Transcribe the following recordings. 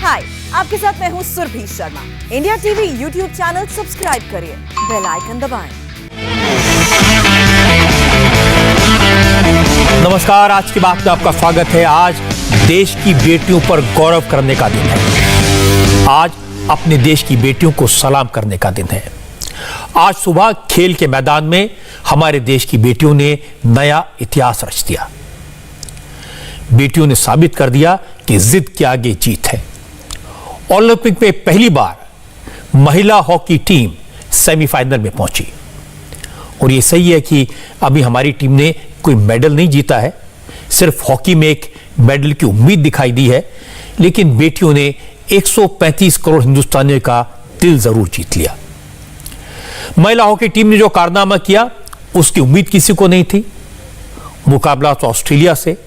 हाय, आपके साथ मैं हूँ Surabhi Sharma. India TV YouTube channel subscribe करिए, बेल आइकन दबाएं। नमस्कार, आज की बात में आपका स्वागत है। आज देश की बेटियों पर गौरव करने का दिन है। आज अपने देश की बेटियों को सलाम करने का दिन है। आज सुबह खेल के मैदान में हमारे देश की बेटियों ने नया इतिहास रच दिया। बेटियों ने साबित कर दिया कि जिद के आगे जीत है। ओलंपिक में पहली बार महिला हॉकी टीम सेमीफाइनल में पहुंची। और ये सही है कि अभी हमारी टीम ने कोई मेडल नहीं जीता है, सिर्फ हॉकी में एक मेडल की उम्मीद दिखाई दी है, लेकिन बेटियों ने 135 करोड़ हिंदुस्तानियों का दिल जरूर जीत लिया। महिला हॉकी टीम ने जो कारनामा किया उसकी उम्मीद किसी को नहीं थी। मुकाबला तो ऑस्ट्रेलिया से,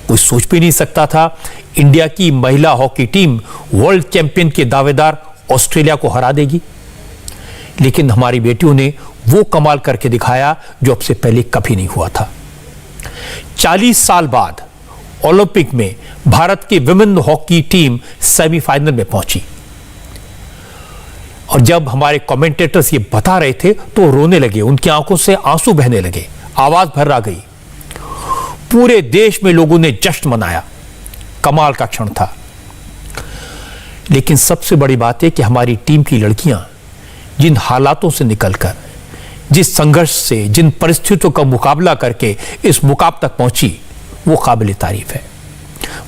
कोई सोच भी नहीं सकता था इंडिया की महिला हॉकी टीम वर्ल्ड चैंपियन के दावेदार ऑस्ट्रेलिया को हरा देगी। लेकिन हमारी बेटियों ने वो कमाल करके दिखाया जो अब से पहले कभी नहीं हुआ था। 40 साल बाद ओलंपिक में भारत की विमेन हॉकी टीम सेमीफाइनल में पहुंची। और जब हमारे कमेंटेटर्स ये बता रहे थे तो रोने लगे, उनकी आंखों से आंसू बहने लगे, आवाज भर आ गई। पूरे देश में लोगों ने जश्न मनाया। कमाल का क्षण था। लेकिन सबसे बड़ी बात है कि हमारी टीम की लड़कियां जिन हालातों से निकलकर, जिस संघर्ष से, जिन परिस्थितियों का मुकाबला करके इस मुकाम तक पहुंची, वो काबिल तारीफ है।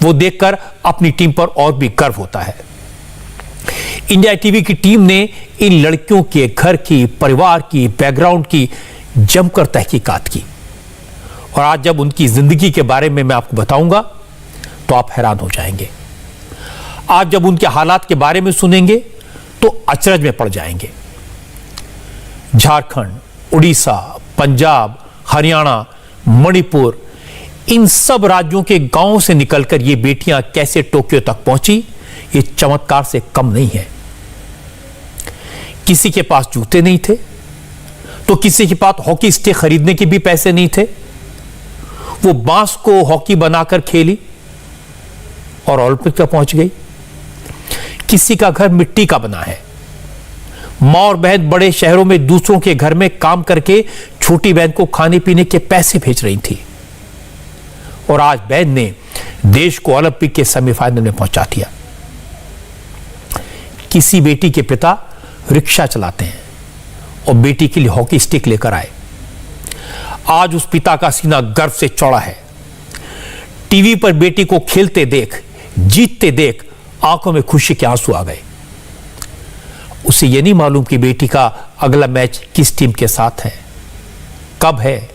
वो देखकर अपनी टीम पर और भी गर्व होता है। इंडिया टीवी की टीम ने इन लड़कियों के घर की, परिवार की, बैकग्राउंड की जमकर तहकीकात की। और आज जब उनकी जिंदगी के बारे में मैं आपको बताऊंगा तो आप हैरान हो जाएंगे। आज जब उनके हालात के बारे में सुनेंगे तो अचरज में पड़ जाएंगे। झारखंड, उड़ीसा, पंजाब, हरियाणा, मणिपुर, इन सब राज्यों के गांवों से निकलकर ये बेटियां कैसे टोक्यो तक पहुंची, ये चमत्कार से कम नहीं है। किसी के पास जूते नहीं थे तो किसी के पास हॉकी स्टिक खरीदने के भी पैसे नहीं थे। वो बांस को हॉकी बनाकर खेली और ओलंपिक तक पहुंच गई। किसी का घर मिट्टी का बना है। मां और बहन बड़े शहरों में दूसरों के घर में काम करके छोटी बहन को खाने पीने के पैसे भेज रही थी। और आज बहन ने देश को ओलंपिक के सेमीफाइनल में पहुंचा दिया। किसी बेटी के पिता रिक्शा चलाते हैं और बेटी के लिए हॉकी स्टिक लेकर आए। आज उस पिता का सीना गर्व से चौड़ा है। टीवी पर बेटी को खेलते देख, जीतते देख आंखों में खुशी के आंसू आ गए। उसे यह नहीं मालूम कि बेटी का अगला मैच किस टीम के साथ है, कब है,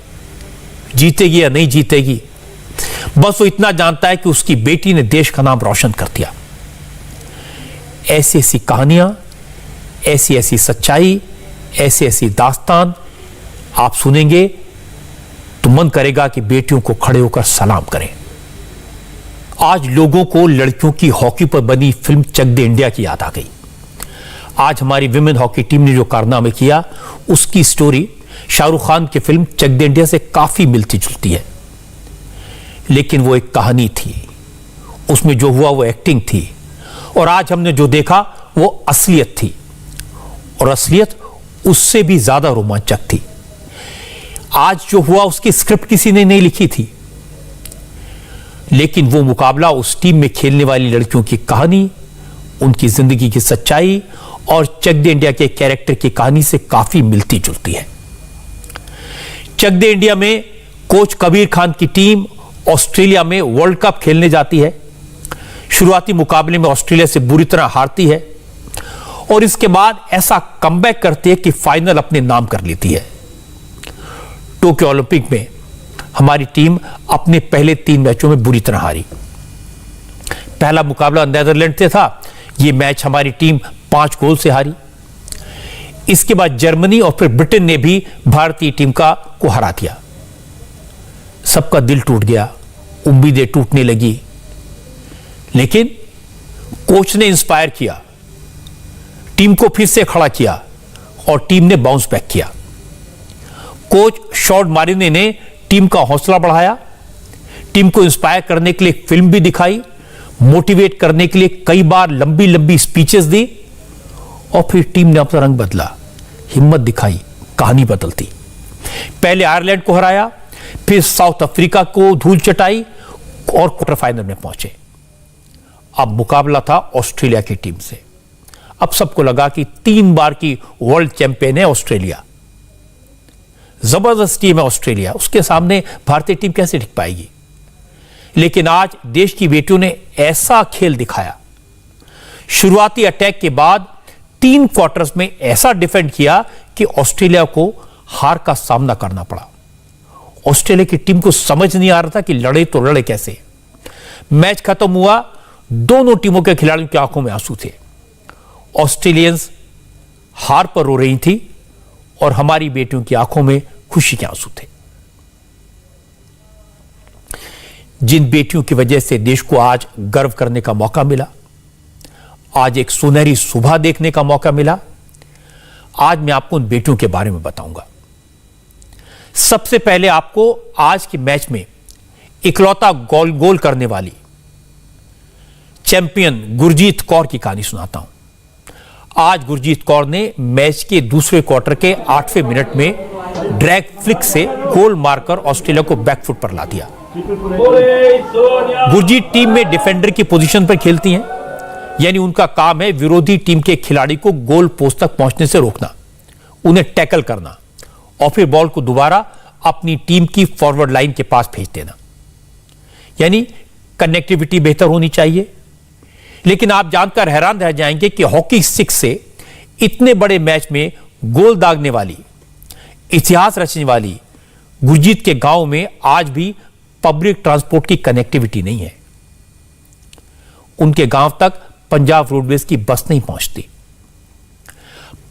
जीतेगी या नहीं जीतेगी। बस वो इतना जानता है कि उसकी बेटी ने देश का नाम रोशन कर दिया। ऐसी ऐसी कहानियां, ऐसी ऐसी सच्चाई, ऐसी ऐसी दास्तान आप सुनेंगे तो मन करेगा कि बेटियों को खड़े होकर सलाम करें। आज लोगों को लड़कियों की हॉकी पर बनी फिल्म चक दे इंडिया की याद आ गई। आज हमारी विमेन हॉकी टीम ने जो कारनामे किया उसकी स्टोरी शाहरुख खान की फिल्म चक दे इंडिया से काफी मिलती जुलती है। लेकिन वो एक कहानी थी, उसमें जो हुआ वो एक्टिंग थी। और आज हमने जो देखा वो असलियत थी। और असलियत उससे भी ज्यादा रोमांचक थी। आज जो हुआ उसकी स्क्रिप्ट किसी ने नहीं लिखी थी, लेकिन वो मुकाबला उस टीम में खेलने वाली लड़कियों की कहानी, उनकी जिंदगी की सच्चाई और चक दे इंडिया के कैरेक्टर की कहानी से काफी मिलती जुलती है। चक दे इंडिया में कोच कबीर खान की टीम ऑस्ट्रेलिया में वर्ल्ड कप खेलने जाती है। शुरुआती मुकाबले में ऑस्ट्रेलिया से बुरी तरह हारती है और इसके बाद ऐसा कमबैक करती है कि फाइनल अपने नाम कर लेती है। टोक्यो ओलंपिक में हमारी टीम अपने पहले 3 मैचों में बुरी तरह हारी। पहला मुकाबला नीदरलैंड से था। यह मैच हमारी टीम 5 गोल से हारी। इसके बाद जर्मनी और फिर ब्रिटेन ने भी भारतीय टीम को हरा दिया। सबका दिल टूट गया, उम्मीदें टूटने लगी। लेकिन कोच ने इंस्पायर किया, टीम को फिर से खड़ा किया और टीम ने बाउंस बैक किया। कोच शॉर्ट मारिने ने टीम का हौसला बढ़ाया, टीम को इंस्पायर करने के लिए एक फिल्म भी दिखाई, मोटिवेट करने के लिए कई बार लंबी लंबी स्पीचेस दी और फिर टीम ने अपना रंग बदला, हिम्मत दिखाई, कहानी बदलती। पहले आयरलैंड को हराया, फिर साउथ अफ्रीका को धूल चटाई और क्वार्टर फाइनल में पहुंचे। अब मुकाबला था ऑस्ट्रेलिया की टीम से। अब सबको लगा कि 3 बार की वर्ल्ड चैंपियन है ऑस्ट्रेलिया, जबरदस्त टीम है ऑस्ट्रेलिया, उसके सामने भारतीय टीम कैसे टिक पाएगी। लेकिन आज देश की बेटियों ने ऐसा खेल दिखाया, शुरुआती अटैक के बाद 3 क्वार्टर्स में ऐसा डिफेंड किया कि ऑस्ट्रेलिया को हार का सामना करना पड़ा। ऑस्ट्रेलिया की टीम को समझ नहीं आ रहा था कि लड़े तो लड़े कैसे। मैच खत्म हुआ, दोनों टीमों के खिलाड़ियों की आंखों में आंसू थे। ऑस्ट्रेलियंस हार पर रो रही थी और हमारी बेटियों की आंखों में खुशी के आंसू थे। जिन बेटियों की वजह से देश को आज गर्व करने का मौका मिला, आज एक सुनहरी सुबह देखने का मौका मिला, आज मैं आपको उन बेटियों के बारे में बताऊंगा। सबसे पहले आपको आज के मैच में इकलौता गोल करने वाली चैंपियन गुरजीत कौर की कहानी सुनाता हूं। आज गुरजीत कौर ने मैच के दूसरे क्वार्टर के 8वें मिनट में ड्रैग फ्लिक से गोल मारकर ऑस्ट्रेलिया को बैकफुट पर ला दिया। गुरजीत टीम में डिफेंडर की पोजीशन पर खेलती हैं, यानी उनका काम है विरोधी टीम के खिलाड़ी को गोल पोस्ट तक पहुंचने से रोकना, उन्हें टैकल करना और फिर बॉल को दोबारा अपनी टीम की फॉरवर्ड लाइन के पास भेज देना। यानी कनेक्टिविटी बेहतर होनी चाहिए। लेकिन आप जानकर हैरान रह जाएंगे कि हॉकी स्टिक से इतने बड़े मैच में गोल दागने वाली, इतिहास रचने वाली गुरजीत के गांव में आज भी पब्लिक ट्रांसपोर्ट की कनेक्टिविटी नहीं है। उनके गांव तक पंजाब रोडवेज की बस नहीं पहुंचती।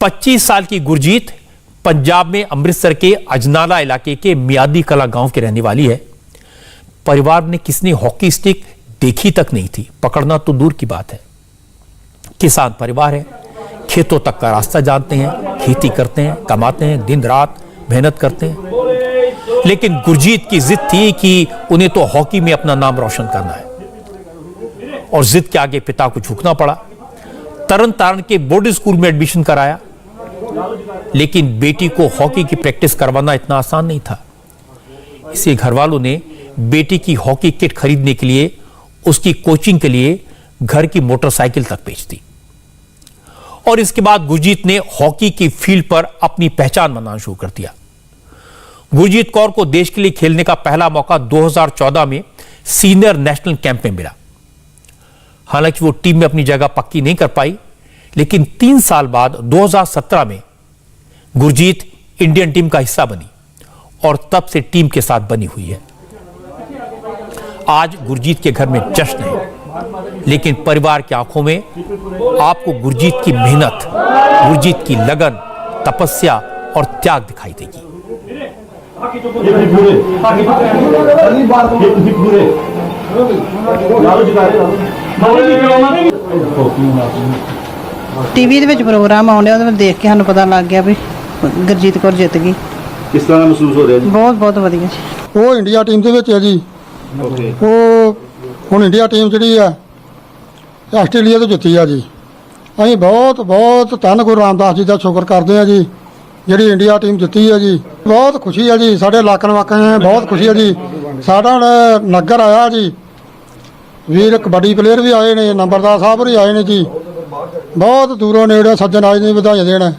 25 साल की गुरजीत पंजाब में अमृतसर के अजनाला इलाके के मियादी कला गांव की रहने वाली है। परिवार ने किसने हॉकी स्टिक देखी तक नहीं थी, पकड़ना तो दूर की बात है। किसान परिवार है, खेतों तक का रास्ता जानते हैं, खेती करते हैं, कमाते हैं, दिन रात मेहनत करते हैं। लेकिन गुरजीत की जिद थी कि उन्हें तो हॉकी में अपना नाम रोशन करना है और जिद के आगे पिता को झुकना पड़ा। तरन तारण के बोर्डिंग स्कूल में एडमिशन कराया, लेकिन बेटी को हॉकी की प्रैक्टिस करवाना इतना आसान नहीं था। इसलिए घर वालों ने बेटी की हॉकी किट खरीदने के लिए, उसकी कोचिंग के लिए घर की मोटरसाइकिल तक बेच दी। और इसके बाद गुरजीत ने हॉकी की फील्ड पर अपनी पहचान बनाना शुरू कर दिया। गुरजीत कौर को देश के लिए खेलने का पहला मौका 2014 में सीनियर नेशनल कैंप में मिला। हालांकि वो टीम में अपनी जगह पक्की नहीं कर पाई, लेकिन 3 साल बाद 2017 में गुरजीत इंडियन टीम का हिस्सा बनी और तब से टीम के साथ बनी हुई है। आज गुरजीत के घर में जश्न है, लेकिन परिवार की आंखों में आपको गुरजीत की मेहनत, गुरजीत की लगन, तपस्या और त्याग दिखाई देगी। टीवी ਦੇ ਵਿੱਚ ਪ੍ਰੋਗਰਾਮ ਆਉਂਦੇ ਉਹਦੇ ਵਿੱਚ ਦੇਖ ਕੇ ਸਾਨੂੰ ਪਤਾ ਲੱਗ ਗਿਆ ਵੀ ਗੁਰਜੀਤ ਕੌਰ ਜਿੱਤ ਗਈ। ਕਿਸ ਤਰ੍ਹਾਂ ਦਾ ਮਹਿਸੂਸ ਹੋ ਰਿਹਾ ਜੀ? ਬਹੁਤ ਵਧੀਆ ਜੀ। ਉਹ ਇੰਡੀਆ ਟੀਮ ਦੇ ਵਿੱਚ ਹੈ ਜੀ। ਉਹ ਹੁਣ ਇੰਡੀਆ ਟੀਮ ਜਿਹੜੀ ਆ ਆਸਟ੍ਰੇਲੀਆ ਤੋਂ ਜਿੱਤੀ ਆ ਜੀ। ਅਸੀਂ ਬਹੁਤ ਧੰਨ ਗੁਰੂ ਰਾਮਦਾਸ ਜੀ ਦਾ ਸ਼ੁਕਰ ਕਰਦੇ ਆ ਜੀ, ਜਿਹੜੀ ਇੰਡੀਆ ਟੀਮ ਜਿੱਤੀ ਆ ਜੀ। ਬਹੁਤ ਖੁਸ਼ੀ ਆ ਜੀ, ਸਾਡੇ ਇਲਾਕੇ ਨਿਵਾਸੀਆਂ ਨੇ ਬਹੁਤ ਖੁਸ਼ੀ ਆ ਜੀ। ਸਾਡਾ ਹੁਣ ਨਗਰ ਆਇਆ ਜੀ, ਵੀਰ ਕਬੱਡੀ ਪਲੇਅਰ ਵੀ ਆਏ ਨੇ, ਨੰਬਰਦਾਰ ਸਾਹਿਬ ਵੀ ਆਏ ਨੇ ਜੀ। ਬਹੁਤ ਦੂਰੋਂ ਨੇੜੇ ਸੱਜਣ ਆਏ ਨੇ ਵਧਾਈਆਂ ਦੇਣ।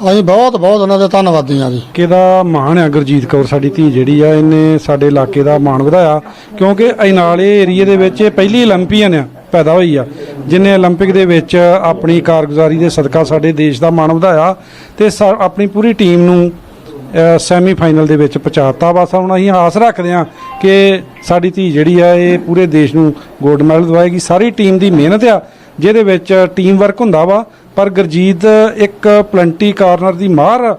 ਅਸੀਂ ਬਹੁਤ ਉਹਨਾਂ ਦੇ ਧੰਨਵਾਦੀ ਹਾਂ ਜੀ। ਕਿਹਦਾ ਮਾਣ ਆ ਗੁਰਜੀਤ ਕੌਰ ਸਾਡੀ ਧੀ ਜਿਹੜੀ ਆ, ਇਹਨੇ ਸਾਡੇ ਇਲਾਕੇ ਦਾ ਮਾਣ ਵਧਾਇਆ, ਕਿਉਂਕਿ ਅਜਨਾਲੇ ਏਰੀਏ ਦੇ ਵਿੱਚ ਇਹ ਪਹਿਲੀ 올림픽ੀਅਨ ਆ ਪੈਦਾ ਹੋਈ ਆ, ਜਿਨੇ 올림픽 ਦੇ ਵਿੱਚ ਆਪਣੀ ਕਾਰਗੁਜ਼ਾਰੀ ਦੇ ਸਦਕਾ ਸਾਡੇ ਦੇਸ਼ ਦਾ ਮਾਣ ਵਧਾਇਆ ਤੇ ਆਪਣੀ ਪੂਰੀ ਟੀਮ ਨੂੰ ਸੈਮੀਫਾਈਨਲ ਦੇ ਵਿੱਚ ਪਹੁੰਚਾਤਾ। ਬਸ ਹੁਣ ਅਸੀਂ ਆਸ ਰੱਖਦੇ ਹਾਂ ਕਿ ਸਾਡੀ ਧੀ ਜਿਹੜੀ ਆ ਇਹ ਪੂਰੇ ਦੇਸ਼ ਨੂੰ ਗੋਲਡ ਮੈਡਲ ਦਿਵਾਏਗੀ। ਸਾਰੀ ਟੀਮ ਦੀ ਮਿਹਨਤ ਆ ਜਿਹਦੇ ਵਿੱਚ ਟੀਮ ਵਰਕ ਹੁੰਦਾ ਵਾ, ਪਰ ਗੁਰਜੀਤ ਇੱਕ ਪਲੰਟੀ ਕਾਰਨਰ ਦੀ ਮਾਹਰ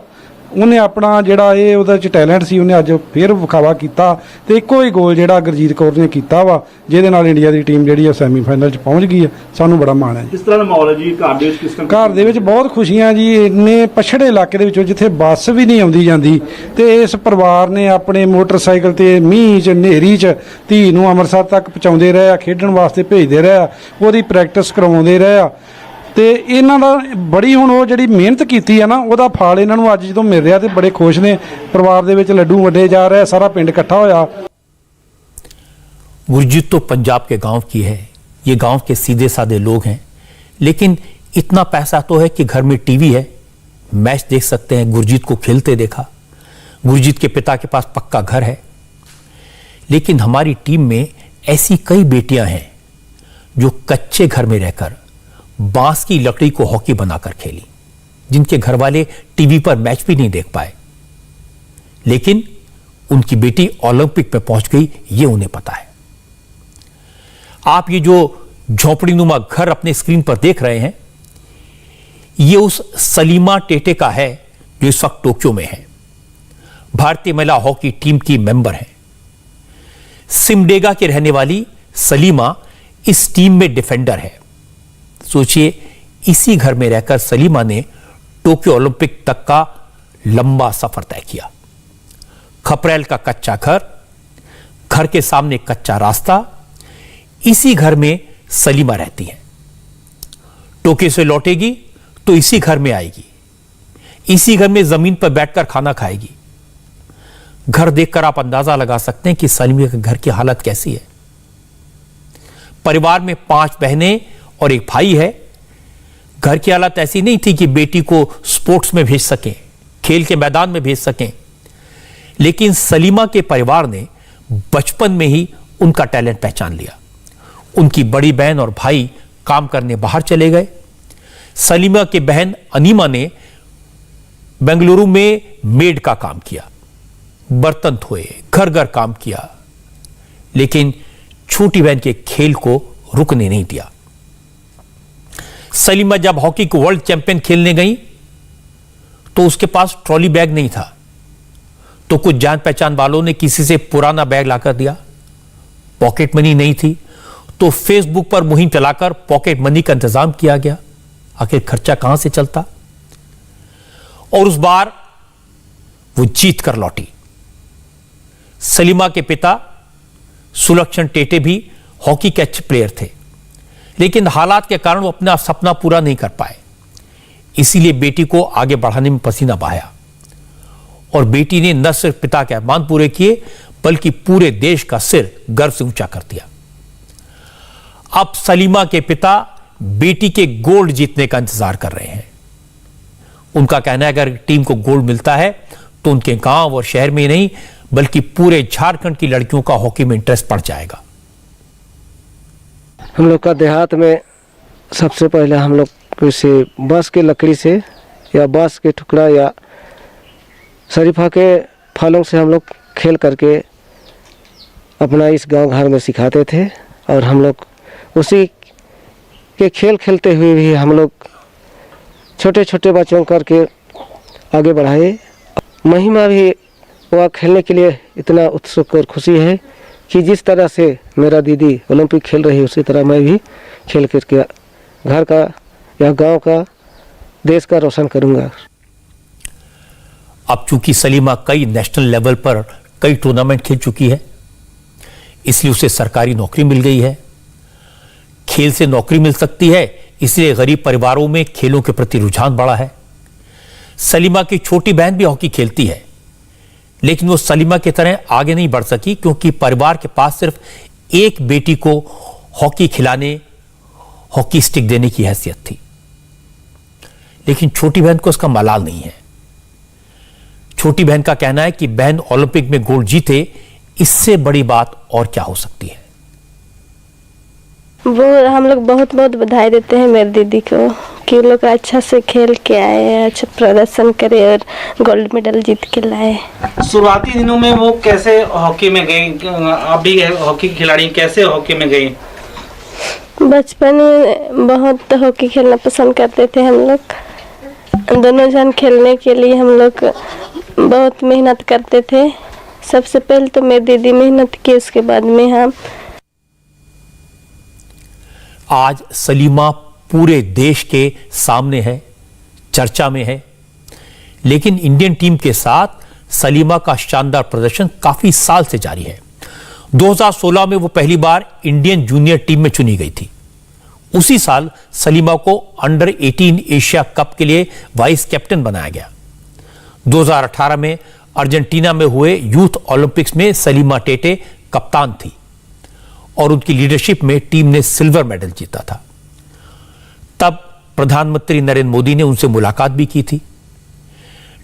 ਉਹਨੇ ਆਪਣਾ ਜਿਹੜਾ ਇਹ ਉਹਦੇ ਚ ਟੈਲੈਂਟ ਸੀ ਉਹਨੇ ਅੱਜ ਫਿਰ ਵਿਖਾਵਾ ਕੀਤਾ ਤੇ ਇੱਕੋ ਹੀ ਗੋਲ ਜਿਹੜਾ ਗੁਰਜੀਤ ਕੌਰ ਨੇ ਕੀਤਾ ਵਾ ਜਿਹਦੇ ਨਾਲ ਇੰਡੀਆ ਦੀ ਟੀਮ ਜਿਹੜੀ ਆ ਸੈਮੀਫਾਈਨਲ 'ਚ ਪਹੁੰਚ ਗਈ ਹੈ। ਸਾਨੂੰ ਬੜਾ ਮਾਣ ਹੈ ਜੀ। ਕਿਸ ਤਰ੍ਹਾਂ ਦਾ ਮਾਹੌਲ ਹੈ ਜੀ ਘਰ ਦੇ ਵਿੱਚ? ਕਿਸ ਤਰ੍ਹਾਂ ਘਰ ਦੇ ਵਿੱਚ ਬਹੁਤ ਖੁਸ਼ੀਆਂ ਜੀ। ਇੰਨੇ ਪਛੜੇ ਇਲਾਕੇ ਦੇ ਵਿੱਚੋਂ ਜਿੱਥੇ ਬੱਸ ਵੀ ਨਹੀਂ ਆਉਂਦੀ ਜਾਂਦੀ ਤੇ ਇਸ ਪਰਿਵਾਰ ਨੇ ਆਪਣੇ ਮੋਟਰਸਾਈਕਲ ਤੇ ਮੀਂਹ 'ਚ ਹਨੇਰੀ 'ਚ ਧੀ ਨੂੰ ਅੰਮ੍ਰਿਤਸਰ ਤੱਕ ਪਹੁੰਚਾਉਂਦੇ ਰਹੇ ਆ, ਖੇਡਣ ਵਾਸਤੇ ਭੇਜਦੇ ਰਹੇ ਆ, ਉਹਦੀ ਪ੍ਰੈਕਟਿਸ ਕਰਵਾਉਂਦੇ ਰਹੇ ਆ ਤੇ ਇਹਨਾਂ ਦਾ ਬੜੀ ਹੁਣ ਉਹ ਜਿਹੜੀ ਮਿਹਨਤ ਕੀਤੀ ਆ ਨਾ ਉਹਦਾ ਫਲ ਇਹਨਾਂ ਨੂੰ ਅੱਜ ਜਦੋਂ ਮਿਲ ਰਿਹਾ ਤੇ ਬੜੇ ਖੁਸ਼ ਨੇ। ਪਰਿਵਾਰ ਦੇ ਵਿੱਚ ਲੱਡੂ ਵੰਡੇ ਜਾ ਰਹੇ, ਸਾਰਾ ਪਿੰਡ ਇਕੱਠਾ ਹੋਇਆ। गुरजीत तो पंजाब के गांव की है, ये गांव के सीधे साधे लोग हैं, लेकिन इतना पैसा तो है कि घर में टीवी है, मैच देख सकते हैं। गुरजीत को खेलते देखा। गुरजीत के पिता के पास पक्का घर है। लेकिन हमारी टीम में ऐसी कई बेटियां हैं जो कच्चे घर में रहकर बांस की लकड़ी को हॉकी बनाकर खेली, जिनके घर वाले टीवी पर मैच भी नहीं देख पाए, लेकिन उनकी बेटी ओलंपिक में पहुंच गई, ये उन्हें पता है। आप ये जो झोपड़ीनुमा घर अपने स्क्रीन पर देख रहे हैं, ये उस सलीमा टेटे का है जो इस वक्त टोक्यो में है। भारतीय महिला हॉकी टीम की मेंबर है। सिमडेगा की रहने वाली सलीमा इस टीम में डिफेंडर है। सोचिए, इसी घर में रहकर सलीमा ने टोक्यो ओलंपिक तक का लंबा सफर तय किया। खपरेल का कच्चा घर, घर के सामने कच्चा रास्ता, इसी घर में सलीमा रहती है। टोक्यो से लौटेगी तो इसी घर में आएगी, इसी घर में जमीन पर बैठकर खाना खाएगी। घर देखकर आप अंदाजा लगा सकते हैं कि सलीमा के घर की हालत कैसी है। परिवार में 5 बहनें और एक भाई है। घर की हालत ऐसी नहीं थी कि बेटी को स्पोर्ट्स में भेज सकें, खेल के मैदान में भेज सकें, लेकिन सलीमा के परिवार ने बचपन में ही उनका टैलेंट पहचान लिया। उनकी बड़ी बहन और भाई काम करने बाहर चले गए। सलीमा की बहन अनीमा ने बेंगलुरु में मेड का काम किया, बर्तन धोए, घर घर काम किया, लेकिन छोटी बहन के खेल को रुकने नहीं दिया। सलीमा जब हॉकी को वर्ल्ड चैंपियन खेलने गई तो उसके पास ट्रॉली बैग नहीं था, तो कुछ जान पहचान वालों ने किसी से पुराना बैग लाकर दिया। पॉकेट मनी नहीं थी तो फेसबुक पर मुहिम चलाकर पॉकेट मनी का इंतजाम किया गया। आखिर खर्चा कहां से चलता। और उस बार वो जीत कर लौटी। सलीमा के पिता सुलक्षण टेटे भी हॉकी के अच्छे प्लेयर थे, लेकिन हालात के कारण वो अपना सपना पूरा नहीं कर पाए। इसीलिए बेटी को आगे बढ़ाने में पसीना बहाया और बेटी ने न सिर्फ पिता के अरमान पूरे किए, बल्कि पूरे देश का सिर गर्व से ऊंचा कर दिया। अब सलीमा के पिता बेटी के गोल्ड जीतने का इंतजार कर रहे हैं। उनका कहना है अगर टीम को गोल्ड मिलता है तो उनके गांव और शहर में नहीं बल्कि पूरे झारखंड की लड़कियों का हॉकी में इंटरेस्ट बढ़ जाएगा। हम लोग का देहात में सबसे पहले हम लोग किसी बांस की लकड़ी से या बांस के टुकड़ा या शरीफा के फलों से हम लोग खेल करके अपना इस गांव घर में सिखाते थे। और हम लोग उसी के खेल खेलते हुए भी हम लोग छोटे छोटे बच्चों करके आगे बढ़ाए। महिमा भी वह खेलने के लिए इतना उत्सुक और खुशी है कि जिस तरह से मेरा दीदी ओलंपिक खेल रही है उसी तरह मैं भी खेल करके घर का या गांव का देश का रोशन करूंगा। अब चूंकि सलीमा कई नेशनल लेवल पर कई टूर्नामेंट खेल चुकी है, इसलिए उसे सरकारी नौकरी मिल गई है। खेल से नौकरी मिल सकती है, इसलिए गरीब परिवारों में खेलों के प्रति रुझान बढ़ा है। सलीमा की छोटी बहन भी हॉकी खेलती है, लेकिन वो सलीमा की तरह आगे नहीं बढ़ सकी क्योंकि परिवार के पास सिर्फ एक बेटी को हॉकी खिलाने, हॉकी स्टिक देने की हैसियत थी। लेकिन छोटी बहन को उसका मलाल नहीं है। छोटी बहन का कहना है कि बहन ओलंपिक में गोल्ड जीते, इससे बड़ी बात और क्या हो सकती है। वो हम लोग बहुत बहुत बधाई देते हैं मेरी दीदी को कि वो लोग अच्छा से खेल के आए, अच्छा प्रदर्शन करे और गोल्ड मेडल जीत के लाए। शुरुआती दिनों में वो कैसे हॉकी में गई? आप भी हॉकी खिलाड़ी, कैसे हॉकी में गई? बचपन में बहुत हॉकी खेलना पसंद करते थे हम लोग। दोनों जन खेलने के लिए हम लोग बहुत मेहनत करते थे। सबसे पहले तो मेरी दीदी मेहनत की, उसके बाद में हम। आज सलीमा पूरे देश के सामने है, चर्चा में है, लेकिन इंडियन टीम के साथ सलीमा का शानदार प्रदर्शन काफी साल से जारी है। 2016 में वो पहली बार इंडियन जूनियर टीम में चुनी गई थी। उसी साल सलीमा को अंडर 18 एशिया कप के लिए वाइस कैप्टन बनाया गया। 2018 में अर्जेंटीना में हुए यूथ ओलंपिक्स में सलीमा टेटे कप्तान थी और उनकी लीडरशिप में टीम ने सिल्वर मेडल जीता था। तब प्रधानमंत्री नरेंद्र मोदी ने उनसे मुलाकात भी की थी।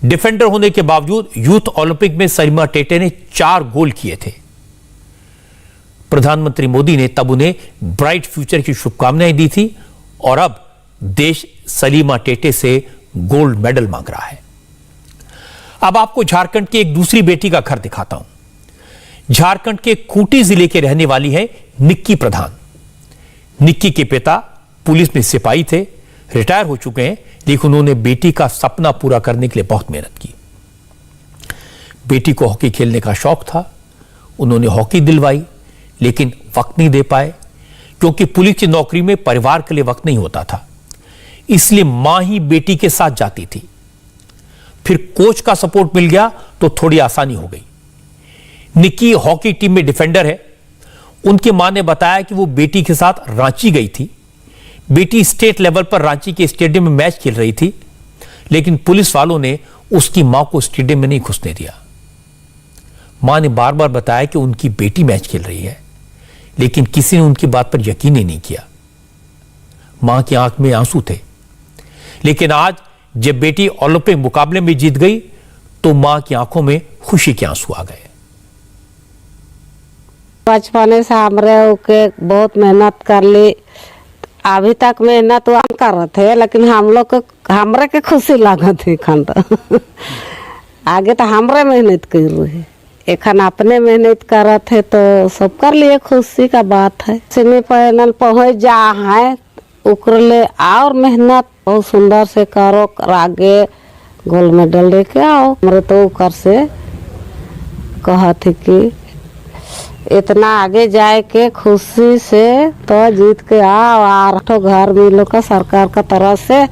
डिफेंडर होने के बावजूद यूथ ओलंपिक में सलीमा टेटे ने 4 गोल किए थे। प्रधानमंत्री मोदी ने तब उन्हें ब्राइट फ्यूचर की शुभकामनाएं दी थी और अब देश सलीमा टेटे से गोल्ड मेडल मांग रहा है। अब आपको झारखंड की एक दूसरी बेटी का घर दिखाता हूं। झारखंड के खूंटी जिले के रहने वाली है निक्की प्रधान। निक्की के पिता पुलिस में सिपाही थे, रिटायर हो चुके हैं, लेकिन उन्होंने बेटी का सपना पूरा करने के लिए बहुत मेहनत की। बेटी को हॉकी खेलने का शौक था, उन्होंने हॉकी दिलवाई, लेकिन वक्त नहीं दे पाए क्योंकि पुलिस की नौकरी में परिवार के लिए वक्त नहीं होता था। इसलिए मां ही बेटी के साथ जाती थी। फिर कोच का सपोर्ट मिल गया तो थोड़ी आसानी हो गई। निक्की हॉकी टीम में डिफेंडर है। उनकी मां ने बताया कि वो बेटी के साथ रांची गई थी। बेटी स्टेट लेवल पर रांची के स्टेडियम में मैच खेल रही थी, लेकिन पुलिस वालों ने उसकी मां को स्टेडियम में नहीं घुसने दिया। मां ने बार बार बताया कि उनकी बेटी मैच खेल रही है, लेकिन किसी ने उनकी बात पर यकीन ही नहीं किया। मां की आंख में आंसू थे। लेकिन आज जब बेटी ओलंपिक मुकाबले में जीत गई तो मां की आंखों में खुशी के आंसू आ गए। बचपन से हमरे के बहुत मेहनत कर ली, अभी तक मेहनत हम कर रहे थे, लेकिन हम लोग को हमरे के खुशी लागत है। खन आगे तो हमरे मेहनत कर रहे, एखन अपने मेहनत करत है तो सबकर लिए खुशी का बात है। सेमीफाइनल पहुंच जा है, उकर ले और मेहनत बहुत सुंदर से करो, आगे गोल्ड मेडल लेके आओ। हमरे तो उकर से कहा थे कि इतना आगे जाए के खुशी से तो जीत के आओ, और तो घर मिलो का सरकार का तरफ से,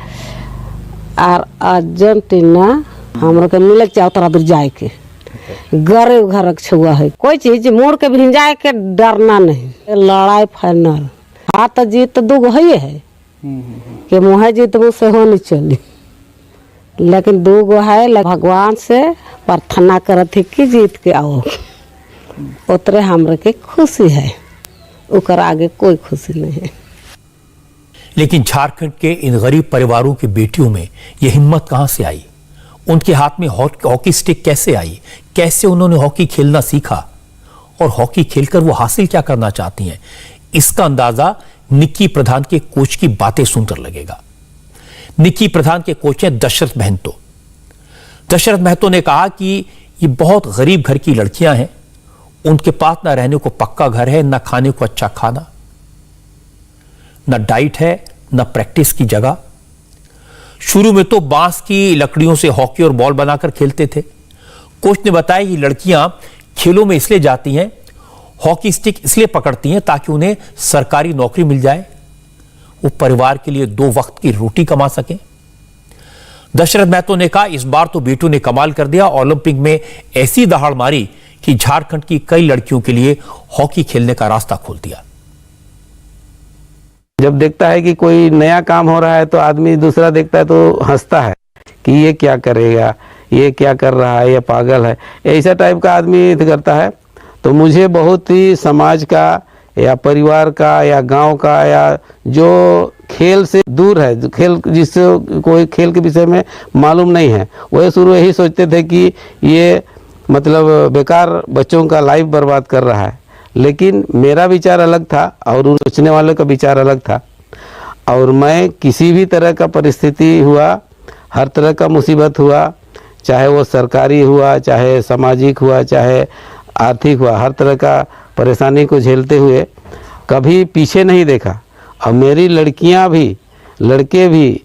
और अर्जेंटीना हम लोग के मिले चाहो तरह दूर जाए के गरीब घर छुआ है। कोई चीज मुड़ के भिंजाए के डरना नहीं। लड़ाई फाइनल हाँ तो जीत दूगो है कि मुहे जीत मुझसे होनी चली, लेकिन दूगो है। भगवान से प्रार्थना करत थी कि जीत के आओ, उतरे हमरे के खुशी है, उकर आगे कोई खुशी नहीं है। लेकिन झारखंड के इन गरीब परिवारों की बेटियों में यह हिम्मत कहां से आई? उनके हाथ में हॉकी स्टिक कैसे आई? कैसे उन्होंने हॉकी खेलना सीखा और हॉकी खेलकर वो हासिल क्या करना चाहती हैं? इसका अंदाजा निक्की प्रधान के कोच की बातें सुनकर लगेगा। निक्की प्रधान के कोच हैं दशरथ महतो। दशरथ महतो ने कहा कि ये बहुत गरीब घर की लड़कियां हैं, उनके पास ना रहने को पक्का घर है, ना खाने को अच्छा खाना, ना डाइट है, ना प्रैक्टिस की जगह। शुरू में तो बांस की लकड़ियों से हॉकी और बॉल बनाकर खेलते थे। कोच ने बताया कि लड़कियां खेलों में इसलिए जाती हैं, हॉकी स्टिक इसलिए पकड़ती हैं ताकि उन्हें सरकारी नौकरी मिल जाए, वो परिवार के लिए 2 वक्त की रोटी कमा सकें। दशरथ महतो ने कहा इस बार तो बेटू ने कमाल कर दिया, ओलंपिक में ऐसी दहाड़ मारी कि झारखंड की कई लड़कियों के लिए हॉकी खेलने का रास्ता खोल दिया। जब देखता है कि कोई नया काम हो रहा है तो आदमी दूसरा देखता है तो हंसता है कि ये क्या करेगा, ये क्या कर रहा है, ये पागल है, ऐसा टाइप का आदमी करता है। तो मुझे बहुत ही समाज का या परिवार का या गांव का या जो खेल से दूर है, जो खेल जिससे कोई खेल के विषय में मालूम नहीं है, वह शुरू यही सोचते थे कि ये मतलब बेकार बच्चों का लाइफ बर्बाद कर रहा है। लेकिन मेरा विचार अलग था और उन सोचने वालों का विचार अलग था। और मैं किसी भी तरह का परिस्थिति हुआ, हर तरह का मुसीबत हुआ, चाहे वो सरकारी हुआ, चाहे सामाजिक हुआ, चाहे आर्थिक हुआ, हर तरह का परेशानी को झेलते हुए कभी पीछे नहीं देखा। और मेरी लड़कियां भी, लड़के भी,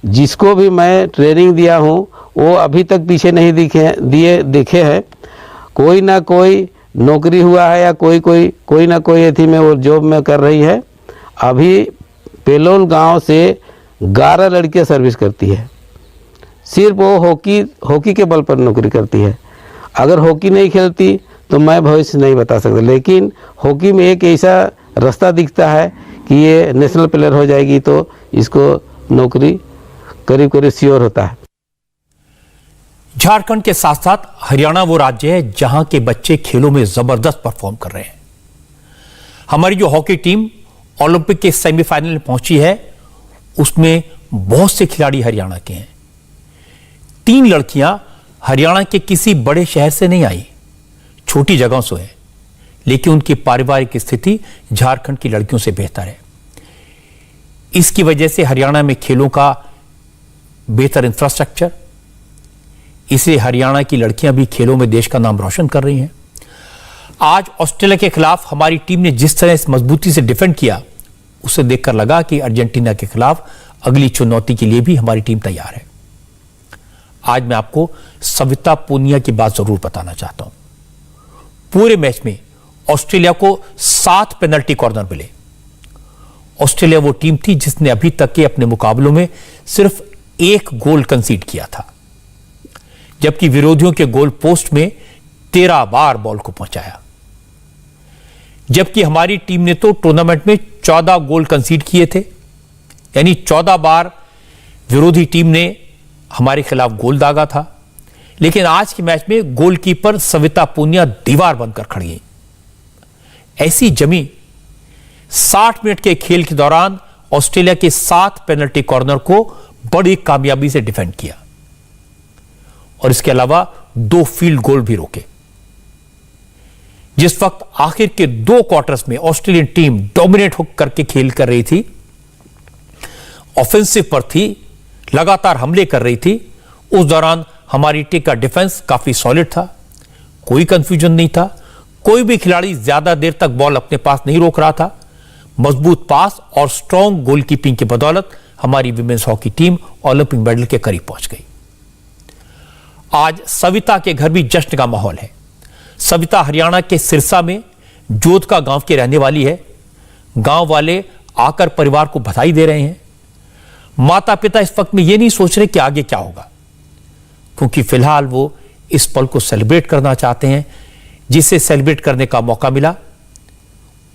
जिसको भी मैं ट्रेनिंग दिया हूँ वो अभी तक पीछे नहीं दिखे हैं। कोई ना कोई नौकरी हुआ है या कोई ना कोई एथी में वो जॉब में कर रही है। अभी पेलोल गांव से 11 लड़कियां सर्विस करती है। सिर्फ वो हॉकी के बल पर नौकरी करती है। अगर हॉकी नहीं खेलती तो मैं भविष्य नहीं बता सकता, लेकिन हॉकी में एक ऐसा रास्ता दिखता है कि ये नेशनल प्लेयर हो जाएगी तो इसको नौकरी करीब करीब श्योर होता है। झारखंड के साथ साथ हरियाणा वो राज्य है जहां के बच्चे खेलों में जबरदस्त परफॉर्म कर रहे हैं। हमारी जो हॉकी टीम ओलंपिक के सेमीफाइनल में पहुंची है उसमें बहुत से खिलाड़ी हरियाणा के हैं। 3 लड़कियां हरियाणा के किसी बड़े शहर से नहीं आई, छोटी जगहों से है, लेकिन उनकी पारिवारिक स्थिति झारखंड की लड़कियों से बेहतर है। इसकी वजह से हरियाणा में खेलों का बेहतर इंफ्रास्ट्रक्चर, इसलिए हरियाणा की लड़कियां भी खेलों में देश का नाम रोशन कर रही हैं। आज ऑस्ट्रेलिया के खिलाफ हमारी टीम ने जिस तरह से मजबूती से डिफेंड किया, उसे देखकर लगा कि अर्जेंटीना के खिलाफ अगली चुनौती के लिए भी हमारी टीम तैयार है। आज मैं आपको सविता पूनिया की बात जरूर बताना चाहता हूं। पूरे मैच में ऑस्ट्रेलिया को 7 पेनल्टी कॉर्नर मिले। ऑस्ट्रेलिया वो टीम थी जिसने अभी तक के अपने मुकाबलों में सिर्फ 1 गोल कंसीड किया था, जबकि विरोधियों के गोल पोस्ट में 13 बार बॉल को पहुंचाया। जबकि हमारी टीम ने तो टूर्नामेंट में 14 गोल कंसीड किए थे, यानी 14 बार विरोधी टीम ने हमारे खिलाफ गोल दागा था। लेकिन आज के मैच में गोलकीपर सविता पूनिया दीवार बनकर खड़ी हैं। ऐसी जमी 60 मिनट के खेल के दौरान ऑस्ट्रेलिया के 7 पेनल्टी कॉर्नर को बड़ी कामयाबी से डिफेंड किया और इसके अलावा 2 फील्ड गोल भी रोके। जिस वक्त आखिर के 2 क्वार्टर्स में ऑस्ट्रेलियन टीम डोमिनेट करके खेल कर रही थी, ऑफेंसिव पर थी, लगातार हमले कर रही थी, उस दौरान हमारी टीम का डिफेंस काफी सॉलिड था। कोई कंफ्यूजन नहीं था, कोई भी खिलाड़ी ज्यादा देर तक बॉल अपने पास नहीं रोक रहा था। मजबूत पास और स्ट्रॉन्ग गोलकीपिंग की बदौलत हमारी women's hockey team Olympic medal के करीब पहुंच गई। आज सविता के घर भी जश्न का माहौल है। सविता हरियाणा के सिरसा में जोधका गांव की रहने वाली है। गांव वाले आकर परिवार को बधाई दे रहे हैं। माता पिता इस वक्त में यह नहीं सोच रहे कि आगे क्या होगा, क्योंकि फिलहाल वो इस पल को सेलिब्रेट करना चाहते हैं, जिसे सेलिब्रेट करने का मौका मिला,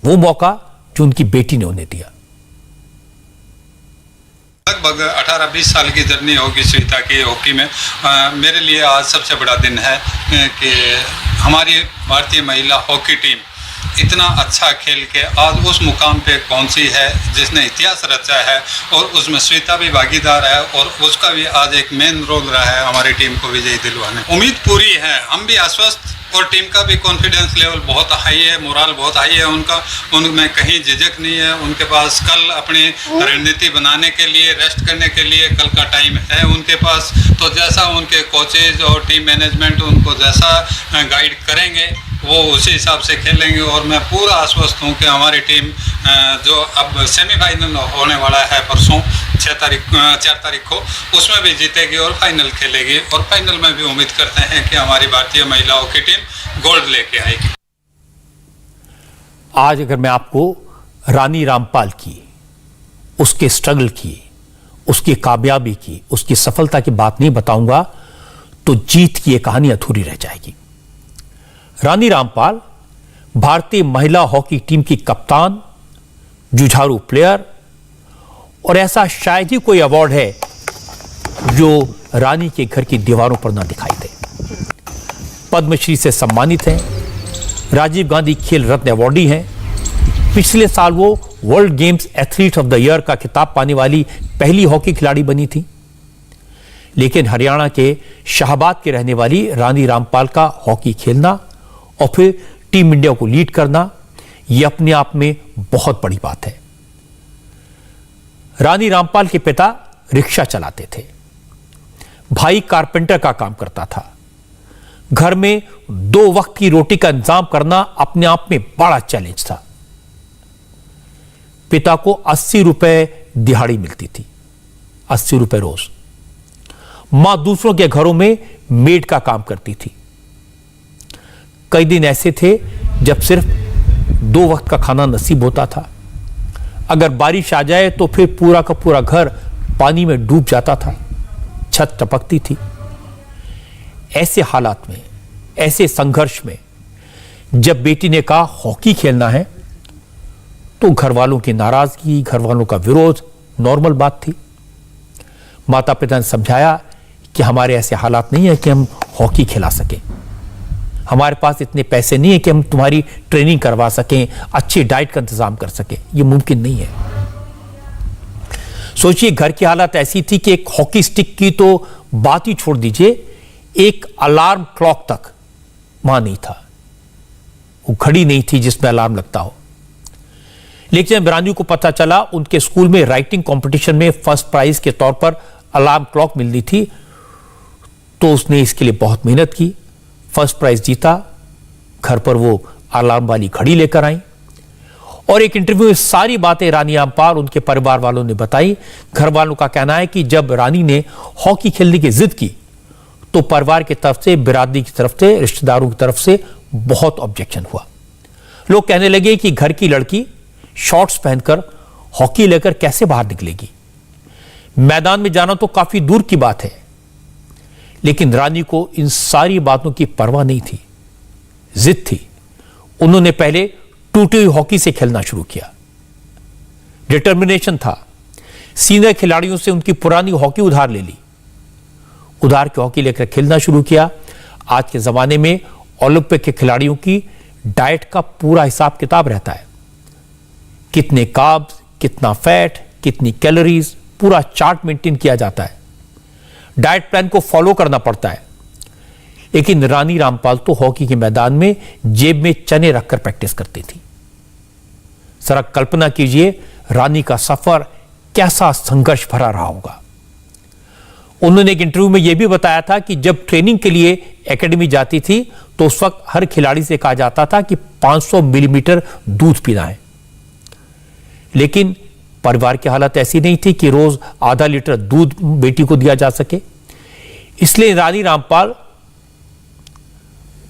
वो मौका जो उनकी बेटी ने उन्हें दिया। लगभग 18-20 साल की जर्नी होगी श्वेता की हॉकी में। मेरे लिए आज सबसे बड़ा दिन है कि हमारी भारतीय महिला हॉकी टीम इतना अच्छा खेल के आज उस मुकाम पे पहुंची है जिसने इतिहास रचा है, और उसमें श्वेता भी भागीदार है और उसका भी आज एक मेन रोल रहा है हमारी टीम को विजयी दिलवाने। उम्मीद पूरी है, हम भी आश्वस्त, और टीम का भी कॉन्फिडेंस लेवल बहुत हाई है, मोरल बहुत हाई है उनका, उनमें कहीं झिझक नहीं है। उनके पास कल अपनी रणनीति बनाने के लिए, रेस्ट करने के लिए कल का टाइम है उनके पास। तो जैसा उनके कोचेज और टीम मैनेजमेंट उनको जैसा गाइड करेंगे वो उसी हिसाब से खेलेंगे, और मैं पूरा आश्वस्त हूँ कि हमारी टीम जो अब सेमीफाइनल होने वाला है परसों 4 तारीख को, उसमें भी जीतेगी और फाइनल खेलेगी, और फाइनल में भी उम्मीद करते हैं कि हमारी भारतीय महिलाओं की टीम गोल्ड लेके आएगी। आज अगर मैं आपको रानी रामपाल की, उसके स्ट्रगल की, उसकी कामयाबी की, उसकी सफलता की बात नहीं बताऊंगा तो जीत की यह कहानी अधूरी रह जाएगी। रानी रामपाल भारतीय महिला हॉकी टीम की कप्तान, जुझारू प्लेयर, और ऐसा शायद ही कोई अवार्ड है जो रानी के घर की दीवारों पर ना दिखाई दे। पद्मश्री से सम्मानित हैं, राजीव गांधी खेल रत्न अवार्डी हैं। पिछले साल वो world games athlete of the year का खिताब पाने वाली पहली हॉकी खिलाड़ी बनी थी। लेकिन हरियाणा के शाहबाद के रहने वाली रानी रामपाल का हॉकी खेलना और फिर टीम इंडिया को लीड करना, यह अपने आप में बहुत बड़ी बात है। रानी रामपाल के पिता रिक्शा चलाते थे, भाई कारपेंटर का काम करता था। घर में 2 वक्त की रोटी का इंतजाम करना अपने आप में बड़ा चैलेंज था। पिता को 80 रुपए दिहाड़ी मिलती थी, 80 रुपए रोज। मां दूसरों के घरों में मेड का काम करती थी। कई दिन ऐसे थे जब सिर्फ 2 वक्त का खाना नसीब होता था। अगर बारिश आ जाए तो फिर पूरा का पूरा घर पानी में डूब जाता था, छत टपकती थी। ऐसे हालात में, ऐसे संघर्ष में जब बेटी ने कहा हॉकी खेलना है, तो घर वालों की नाराजगी, घर वालों का विरोध नॉर्मल बात थी। माता पिता ने समझाया कि हमारे ऐसे हालात नहीं है कि हम हॉकी खिला सकें, हमारे पास इतने पैसे नहीं है कि हम तुम्हारी ट्रेनिंग करवा सकें, अच्छी डाइट का इंतजाम कर सकें, यह मुमकिन नहीं है। सोचिए, घर की हालत ऐसी थी कि एक हॉकी स्टिक की तो बात ही छोड़ दीजिए, एक अलार्म क्लॉक तक वहां नहीं था, वो घड़ी नहीं थी जिसमें अलार्म लगता हो। लेकिन जब रानी को पता चला उनके स्कूल में राइटिंग कंपटीशन में फर्स्ट प्राइज के तौर पर अलार्म क्लॉक मिलनी थी, तो उसने इसके लिए बहुत मेहनत की, फर्स्ट प्राइज जीता। घर पर वो अलार्म वाली घड़ी लेकर आई और एक इंटरव्यू में सारी बातें रानी रामपाल उनके परिवार वालों ने बताई। घर वालों का कहना है कि जब रानी ने हॉकी खेलने की जिद की तो परिवार की तरफ से, बिरादरी की तरफ से, रिश्तेदारों की तरफ से बहुत ऑब्जेक्शन हुआ। लोग कहने लगे कि घर की लड़की शॉर्ट्स पहनकर हॉकी लेकर कैसे बाहर निकलेगी, मैदान में जाना तो काफी दूर की बात है। लेकिन रानी को इन सारी बातों की परवाह नहीं थी, जिद थी। उन्होंने पहले टूटी हुई हॉकी से खेलना शुरू किया, डिटर्मिनेशन था। सीनियर खिलाड़ियों से उनकी पुरानी हॉकी उधार ले ली, उधार की हॉकी लेकर खेलना शुरू किया। आज के जमाने में ओलंपिक के खिलाड़ियों की डाइट का पूरा हिसाब किताब रहता है, कितने कार्ब्स, कितना फैट, कितनी कैलोरीज, पूरा चार्ट मेंटेन किया जाता है, डाइट प्लान को फॉलो करना पड़ता है। लेकिन रानी रामपाल तो हॉकी के मैदान में जेब में चने रखकर प्रैक्टिस करती थी। जरा कल्पना कीजिए रानी का सफर कैसा संघर्ष भरा रहा होगा। उन्होंने एक इंटरव्यू में यह भी बताया था कि जब ट्रेनिंग के लिए एकेडमी जाती थी तो उस वक्त हर खिलाड़ी से कहा जाता था कि 500 मिलीलीटर दूध पीना है। लेकिन परिवार की हालत ऐसी नहीं थी कि रोज आधा लीटर दूध बेटी को दिया जा सके, इसलिए रानी रामपाल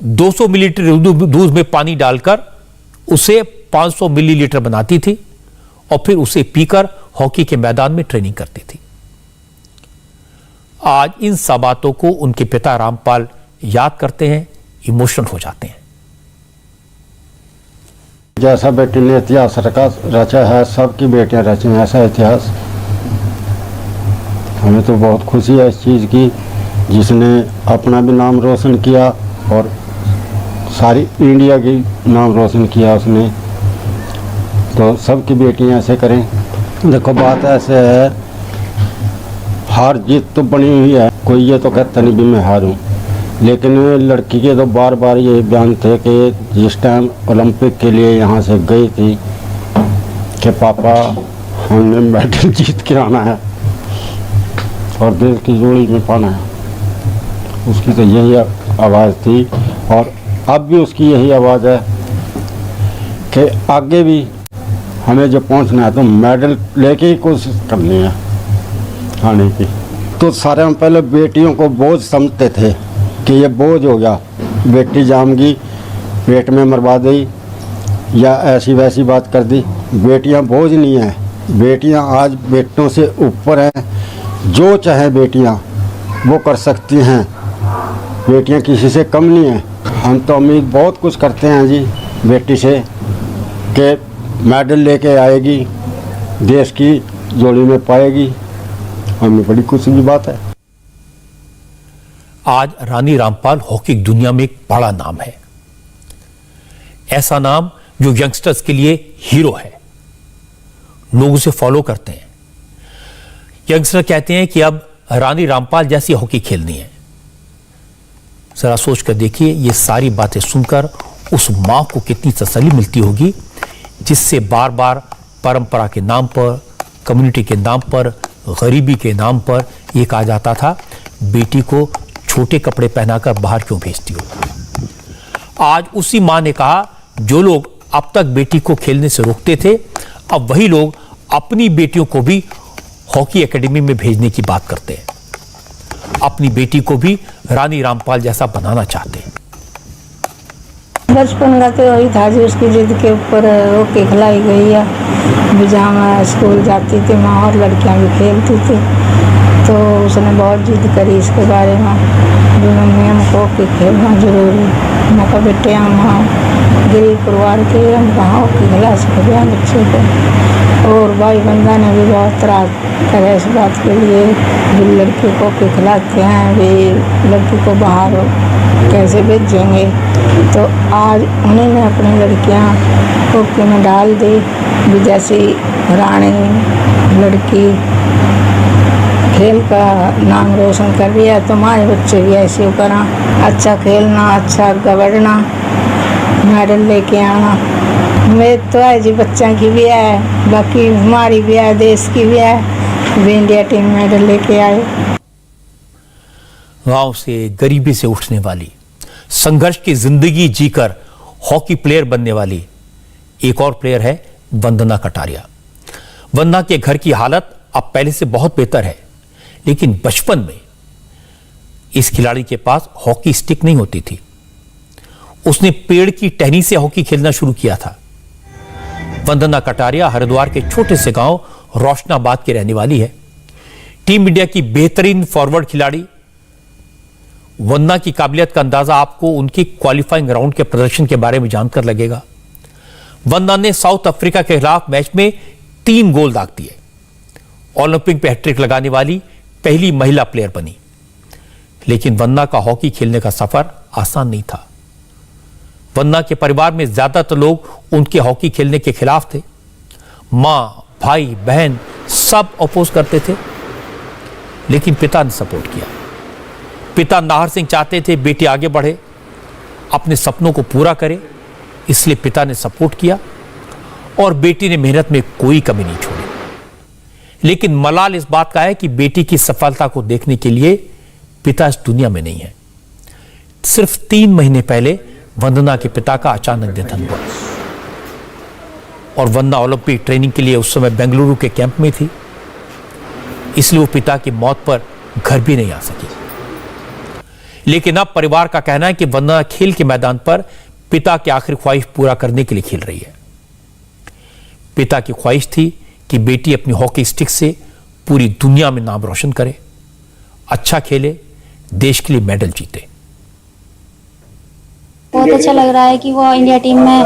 200 मिलीलीटर दूध में पानी डालकर उसे 500 मिलीलीटर बनाती थी और फिर उसे पीकर हॉकी के मैदान में ट्रेनिंग करती थी। आज इन सब बातों को उनके पिता रामपाल याद करते हैं, इमोशनल हो जाते हैं। जैसा बेटी ने इतिहास रचा है, सबकी बेटियां रची हैं ऐसा इतिहास। हमें तो बहुत खुशी है इस चीज़ की, जिसने अपना भी नाम रोशन किया और सारी इंडिया की नाम रोशन किया उसने। तो सबकी बेटियां ऐसे करें। देखो बात ऐसे है, हार जीत तो बनी हुई है, कोई ये तो कहता नहीं भी मैं हारूं, लेकिन लड़की के तो बार बार ये बयान थे कि जिस टाइम ओलंपिक के लिए यहाँ से गई थी कि पापा हमने मेडल जीत के आना है और देश की जोड़ी में पाना है। उसकी तो यही आवाज़ थी और अब भी उसकी यही आवाज़ है कि आगे भी हमें जो पहुँचना है तो मेडल लेके ही कोशिश करनी है आने की। तो सारे हम पहले बेटियों को बोझ समझते थे कि ये बोझ हो गया, बेटी जामगी, पेट में मरवा दी या ऐसी वैसी बात कर दी। बेटियां बोझ नहीं हैं, बेटियां आज बेटों से ऊपर हैं, जो चाहे बेटियां वो कर सकती हैं, बेटियां किसी से कम नहीं हैं। हम तो उम्मीद बहुत कुछ करते हैं जी बेटी से कि मेडल लेके आएगी, देश की जोड़ी में पाएगी, हमें बड़ी खुशी की बात है। आज रानी रामपाल हॉकी की दुनिया में एक बड़ा नाम है, ऐसा नाम जो यंगस्टर्स के लिए हीरो है, लोग उसे फॉलो करते हैं। यंगस्टर कहते हैं कि अब रानी रामपाल जैसी हॉकी खेलनी है। जरा सोच कर देखिए, ये सारी बातें सुनकर उस मां को कितनी तसल्ली मिलती होगी जिससे बार बार परंपरा के नाम पर, कम्युनिटी के नाम पर, गरीबी के नाम पर यह कहा जाता था बेटी को छोटे कपड़े पहनाकर बाहर क्यों भेजती हो। आज उसी मां ने कहा, जो लोग अब तक बेटी को खेलने से रोकते थे, अब वही लोग अपनी बेटियों को भी हॉकी एकेडमी में भेजने की बात करते हैं। अपनी बेटी को भी रानी रामपाल जैसा बनाना चाहते हैं। बचपन का तो वही था जो उसकी जिद के ऊपर होके खिलाई गई है। जहाँ मैं स्कूल जाती थी वहाँ और लड़कियाँ भी खेलती थी, तो उसने बहुत जिद करी इसके बारे में भी मम्मी हमको हॉकी खेलना जरूरी। मैं कहा बेटे हम वहाँ गरीब परिवार के हम कहाँ हॉकी खिला सकते हैं बच्चे को। और भाई बंदा ने भी बहुत त्रास करे इस बात के लिए, जो लड़की को हॉकी खिलाते हैं भी लड़की को बाहर कैसे भेजेंगे। तो आज उन्होंने अपनी लड़कियां हॉकी में डाल दी, भी जैसी रानी लड़की खेल का नाम रोशन कर रही है, तो हमारे बच्चे भी ऐसे करा, अच्छा खेलना, अच्छा आगे बढ़ना, मेडल लेके आना। मेरे तो है जी बच्चों की भी है, बाकी हमारी भी है, देश की भी है, भी इंडिया टीम मेडल लेके आए। गांव से गरीबी से उठने वाली, संघर्ष की जिंदगी जीकर हॉकी प्लेयर बनने वाली एक और प्लेयर है वंदना कटारिया। वंदना के घर की हालत अब पहले से बहुत बेहतर है, लेकिन बचपन में इस खिलाड़ी के पास हॉकी स्टिक नहीं होती थी। उसने पेड़ की टहनी से हॉकी खेलना शुरू किया था। वंदना कटारिया हरिद्वार के छोटे से गांव रोशनाबाद की रहने वाली है। टीम इंडिया की बेहतरीन फॉरवर्ड खिलाड़ी। वंदना की काबिलियत का अंदाजा आपको उनकी क्वालिफाइंग राउंड के प्रदर्शन के बारे में जानकर लगेगा। वंदना ने साउथ अफ्रीका के खिलाफ मैच में 3 गोल दाग दिए। ओलंपिक में हैट्रिक लगाने वाली पहली महिला प्लेयर बनी। लेकिन वंदना का हॉकी खेलने का सफर आसान नहीं था। वंदना के परिवार में ज्यादातर लोग उनके हॉकी खेलने के खिलाफ थे। मां, भाई, बहन सब अपोज करते थे, लेकिन पिता ने सपोर्ट किया। पिता नाहर सिंह चाहते थे बेटी आगे बढ़े, अपने सपनों को पूरा करे, इसलिए पिता ने सपोर्ट किया और बेटी ने मेहनत में कोई कमी नहीं छोड़ी। लेकिन मलाल इस बात का है कि बेटी की सफलता को देखने के लिए पिता इस दुनिया में नहीं है। सिर्फ 3 महीने पहले वंदना के पिता का अचानक निधन हुआ और वंदना ओलंपिक ट्रेनिंग के लिए उस समय बेंगलुरु के कैंप में थी, इसलिए वो पिता की मौत पर घर भी नहीं आ सकी। लेकिन अब परिवार का कहना है कि वंदना खेल के मैदान पर पिता की आखिरी ख्वाहिश पूरा करने के लिए खेल रही है। पिता की ख्वाहिश थी कि बेटी अपनी हॉकी स्टिक से पूरी दुनिया में नाम रोशन करे, अच्छा खेले, देश के लिए मेडल जीते। बहुत अच्छा लग रहा है कि वो इंडिया टीम में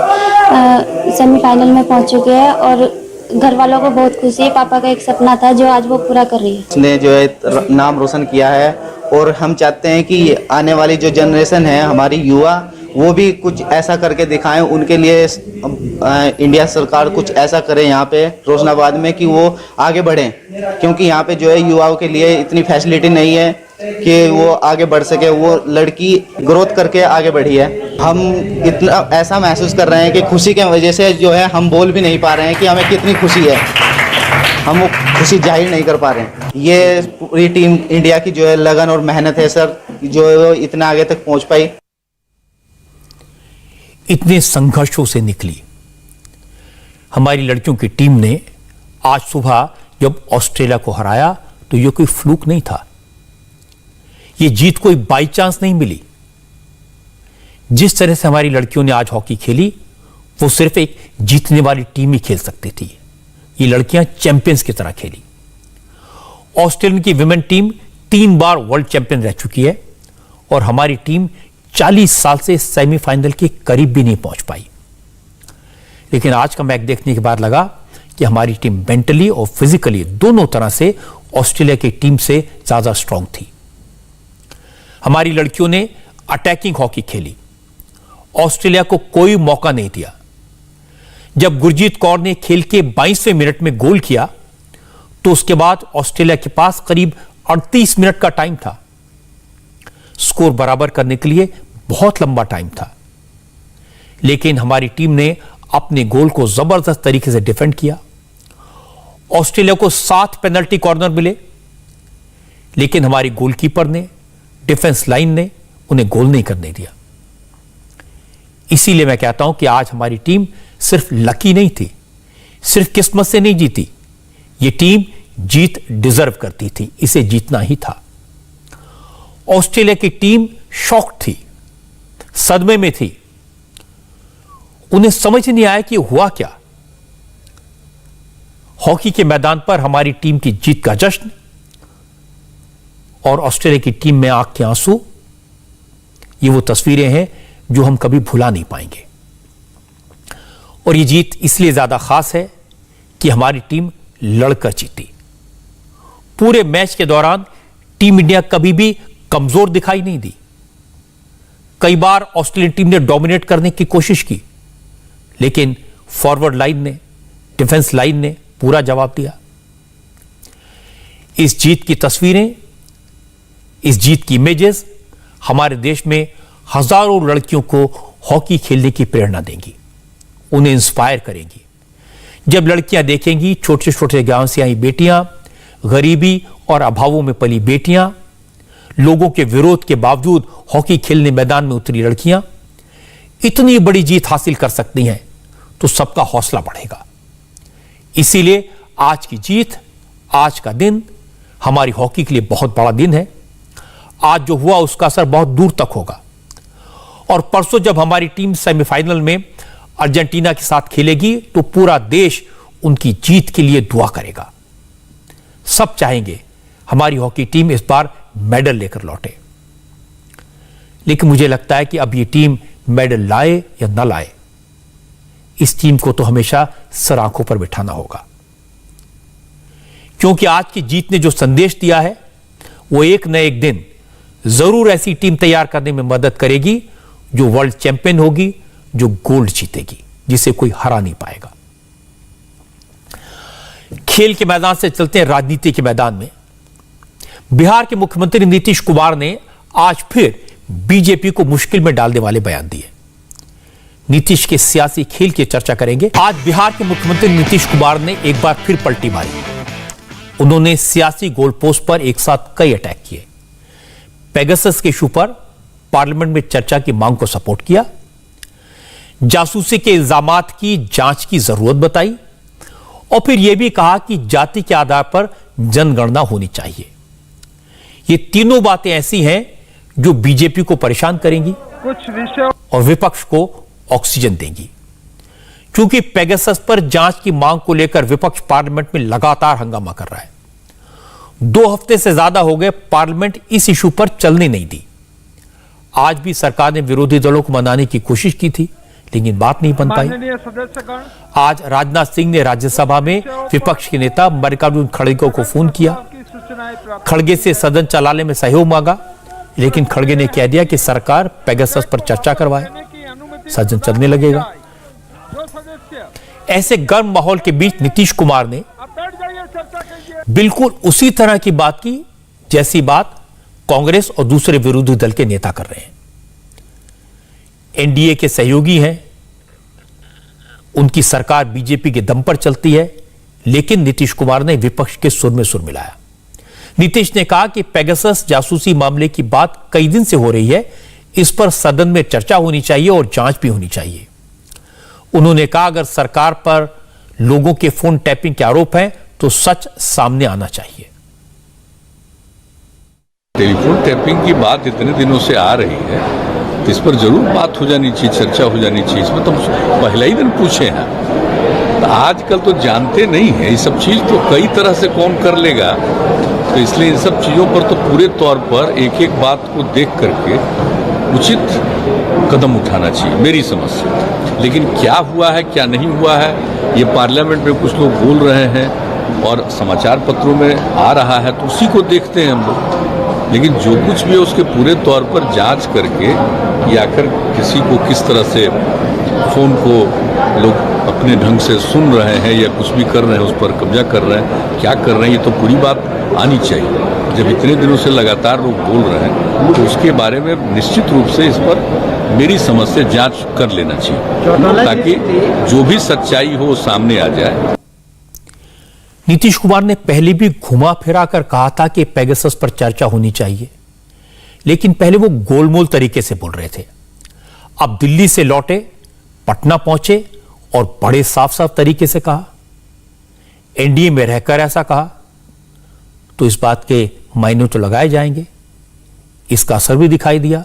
सेमीफाइनल में पहुंच चुके हैं और घर वालों को बहुत खुशी है। पापा का एक सपना था जो आज वो पूरा कर रही है। उसने जो है नाम रोशन किया है और हम चाहते हैं कि आने वाली जो जनरेशन है हमारी युवा, वो भी कुछ ऐसा करके दिखाएं। उनके लिए इंडिया सरकार कुछ ऐसा करे यहाँ पे रोशनाबाद में कि वो आगे बढ़ें, क्योंकि यहाँ पे जो है युवाओं के लिए इतनी फैसिलिटी नहीं है कि वो आगे बढ़ सके। वो लड़की ग्रोथ करके आगे बढ़ी है। हम इतना ऐसा महसूस कर रहे हैं कि खुशी के वजह से जो है हम बोल भी नहीं पा रहे हैं कि हमें कितनी खुशी है, हम वो खुशी जाहिर नहीं कर पा रहे हैं। ये पूरी टीम इंडिया की जो है लगन और मेहनत है सर, जो है वो इतना आगे तक पहुंच पाई। इतने संघर्षों से निकली हमारी लड़कियों की टीम ने आज सुबह जब ऑस्ट्रेलिया को हराया तो यह कोई फ्लूक नहीं था। यह जीत कोई बाई चांस नहीं मिली। जिस तरह से हमारी लड़कियों ने आज हॉकी खेली, वो सिर्फ एक जीतने वाली टीम ही खेल सकती थी। ये लड़कियां चैंपियंस की तरह खेली। ऑस्ट्रेलियन की विमेन टीम 3 बार वर्ल्ड चैंपियन रह चुकी है और हमारी टीम 40 साल से सेमीफाइनल के करीब भी नहीं पहुंच पाई। लेकिन आज का मैच देखने के बाद लगा कि हमारी टीम मेंटली और फिजिकली दोनों तरह से ऑस्ट्रेलिया की टीम से ज्यादा स्ट्रांग थी। हमारी लड़कियों ने अटैकिंग हॉकी खेली, ऑस्ट्रेलिया को कोई मौका नहीं दिया। जब गुरजीत कौर ने खेल के 22वें मिनट में गोल किया तो उसके बाद ऑस्ट्रेलिया के पास करीब 38 मिनट का टाइम था। स्कोर बराबर करने के लिए बहुत लंबा टाइम था, लेकिन हमारी टीम ने अपने गोल को जबरदस्त तरीके से डिफेंड किया। ऑस्ट्रेलिया को 7 पेनल्टी कॉर्नर मिले, लेकिन हमारी गोलकीपर ने, डिफेंस लाइन ने उन्हें गोल नहीं करने दिया। इसीलिए मैं कहता हूं कि आज हमारी टीम सिर्फ लकी नहीं थी, सिर्फ किस्मत से नहीं जीती। यह टीम जीत डिजर्व करती थी, इसे जीतना ही था। ऑस्ट्रेलिया की टीम शॉक थी, सदमे में थी। उन्हें समझ नहीं आया कि हुआ क्या। हॉकी के मैदान पर हमारी टीम की जीत का जश्न और ऑस्ट्रेलिया की टीम में आंख के आंसू, ये वो तस्वीरें हैं जो हम कभी भुला नहीं पाएंगे। और ये जीत इसलिए ज्यादा खास है कि हमारी टीम लड़कर जीती। पूरे मैच के दौरान टीम इंडिया कभी भी कमजोर दिखाई नहीं दी। कई बार ऑस्ट्रेलियन टीम ने डोमिनेट करने की कोशिश की, लेकिन फॉरवर्ड लाइन ने, डिफेंस लाइन ने पूरा जवाब दिया। इस जीत की तस्वीरें, इस जीत की इमेजेस हमारे देश में हजारों लड़कियों को हॉकी खेलने की प्रेरणा देंगी, उन्हें इंस्पायर करेंगी। जब लड़कियां देखेंगी छोटे छोटे गांव से आई बेटियां, गरीबी और अभावों में पली बेटियां, लोगों के विरोध के बावजूद हॉकी खेलने मैदान में उतरी लड़कियां इतनी बड़ी जीत हासिल कर सकती हैं, तो सबका हौसला बढ़ेगा। इसीलिए आज की जीत, आज का दिन हमारी हॉकी के लिए बहुत बड़ा दिन है। आज जो हुआ उसका असर बहुत दूर तक होगा। और परसों जब हमारी टीम सेमीफाइनल में अर्जेंटीना के साथ खेलेगी, तो पूरा देश उनकी जीत के लिए दुआ करेगा। सब चाहेंगे हमारी हॉकी टीम इस बार मेडल लेकर लौटे, लेकिन मुझे लगता है कि अब ये टीम मेडल लाए या न लाए, इस टीम को तो हमेशा सर आंखों पर बिठाना होगा। क्योंकि आज की जीत ने जो संदेश दिया है, वो एक न एक दिन जरूर ऐसी टीम तैयार करने में मदद करेगी जो वर्ल्ड चैंपियन होगी, जो गोल्ड जीतेगी, जिसे कोई हरा नहीं पाएगा। खेल के मैदान से चलते हैं राजनीति के मैदान में। बिहार के मुख्यमंत्री नीतीश कुमार ने आज फिर बीजेपी को मुश्किल में डालने वाले बयान दिए। नीतीश के सियासी खेल की चर्चा करेंगे। आज बिहार के मुख्यमंत्री नीतीश कुमार ने एक बार फिर पलटी मारी। उन्होंने सियासी गोल पोस्ट पर एक साथ कई अटैक किए। पेगासस के इशू पर पार्लियामेंट में चर्चा की मांग को सपोर्ट किया, जासूसी के इल्जामात की जांच की जरूरत बताई, और फिर यह भी कहा कि जाति के आधार पर जनगणना होनी चाहिए। ये तीनों बातें ऐसी हैं जो बीजेपी को परेशान करेंगी और विपक्ष को ऑक्सीजन देंगी। क्योंकि पेगासस पर जांच की मांग को लेकर विपक्ष पार्लियामेंट में लगातार हंगामा कर रहा है। 2 हफ्ते से ज्यादा हो गए पार्लियामेंट इस इशू पर चलने नहीं दी। आज भी सरकार ने विरोधी दलों को मनाने की कोशिश की थी, लेकिन बात नहीं बन पाई। आज राजनाथ सिंह ने राज्यसभा में विपक्ष के नेता मल्लिकार्जुन खड़गे को फोन किया। खड़गे से सदन चलाने में सहयोग मांगा, लेकिन खड़गे ने कह दिया कि सरकार पेगासस पर चर्चा करवाए, सदन चलने लगेगा। ऐसे गर्म माहौल के बीच नीतीश कुमार ने बिल्कुल उसी तरह की बात की जैसी बात कांग्रेस और दूसरे विरोधी दल के नेता कर रहे हैं। एनडीए के सहयोगी हैं, उनकी सरकार बीजेपी के दम पर चलती है, लेकिन नीतीश कुमार ने विपक्ष के सुर में सुर मिलाया। नीतीश ने कहा कि पेगासस जासूसी मामले की बात कई दिन से हो रही है, इस पर सदन में चर्चा होनी चाहिए और जांच भी होनी चाहिए। उन्होंने कहा अगर सरकार पर लोगों के फोन टैपिंग के आरोप हैं तो सच सामने आना चाहिए। टेलीफोन टैपिंग की बात इतने दिनों से आ रही है, तो इस पर जरूर बात हो जानी चाहिए, चर्चा हो जानी चाहिए। इसमें तो पहले ही दिन पूछे हैं। तो आजकल तो जानते नहीं है ये सब चीज, तो कई तरह से कौन कर लेगा। तो इसलिए इन सब चीज़ों पर तो पूरे तौर पर एक एक बात को देख करके उचित कदम उठाना चाहिए, मेरी समझ से। लेकिन क्या हुआ है क्या नहीं हुआ है, ये पार्लियामेंट में कुछ लोग बोल रहे हैं और समाचार पत्रों में आ रहा है, तो उसी को देखते हैं हम लोग। लेकिन जो कुछ भी है उसके पूरे तौर पर जांच करके या आखिर किसी को किस तरह से फ़ोन को लोग अपने ढंग से सुन रहे हैं या कुछ भी कर रहे हैं, उस पर कब्जा कर रहे हैं, क्या कर रहे हैं, ये तो पूरी बात आनी चाहिए। जब इतने दिनों से लगातार लोग बोल रहे हैं तो उसके बारे में निश्चित रूप से इस पर मेरी समझ से जांच कर लेना चाहिए, ताकि जो भी सच्चाई हो सामने आ जाए। नीतीश कुमार ने पहले भी घुमा फिरा कर कहा था कि पेगासस पर चर्चा होनी चाहिए, लेकिन पहले वो गोलमोल तरीके से बोल रहे थे। अब दिल्ली से लौटे, पटना पहुंचे और बड़े साफ साफ तरीके से कहा। एनडीए में रहकर ऐसा कहा तो इस बात के मायने तो लगाए जाएंगे। इसका असर भी दिखाई दिया।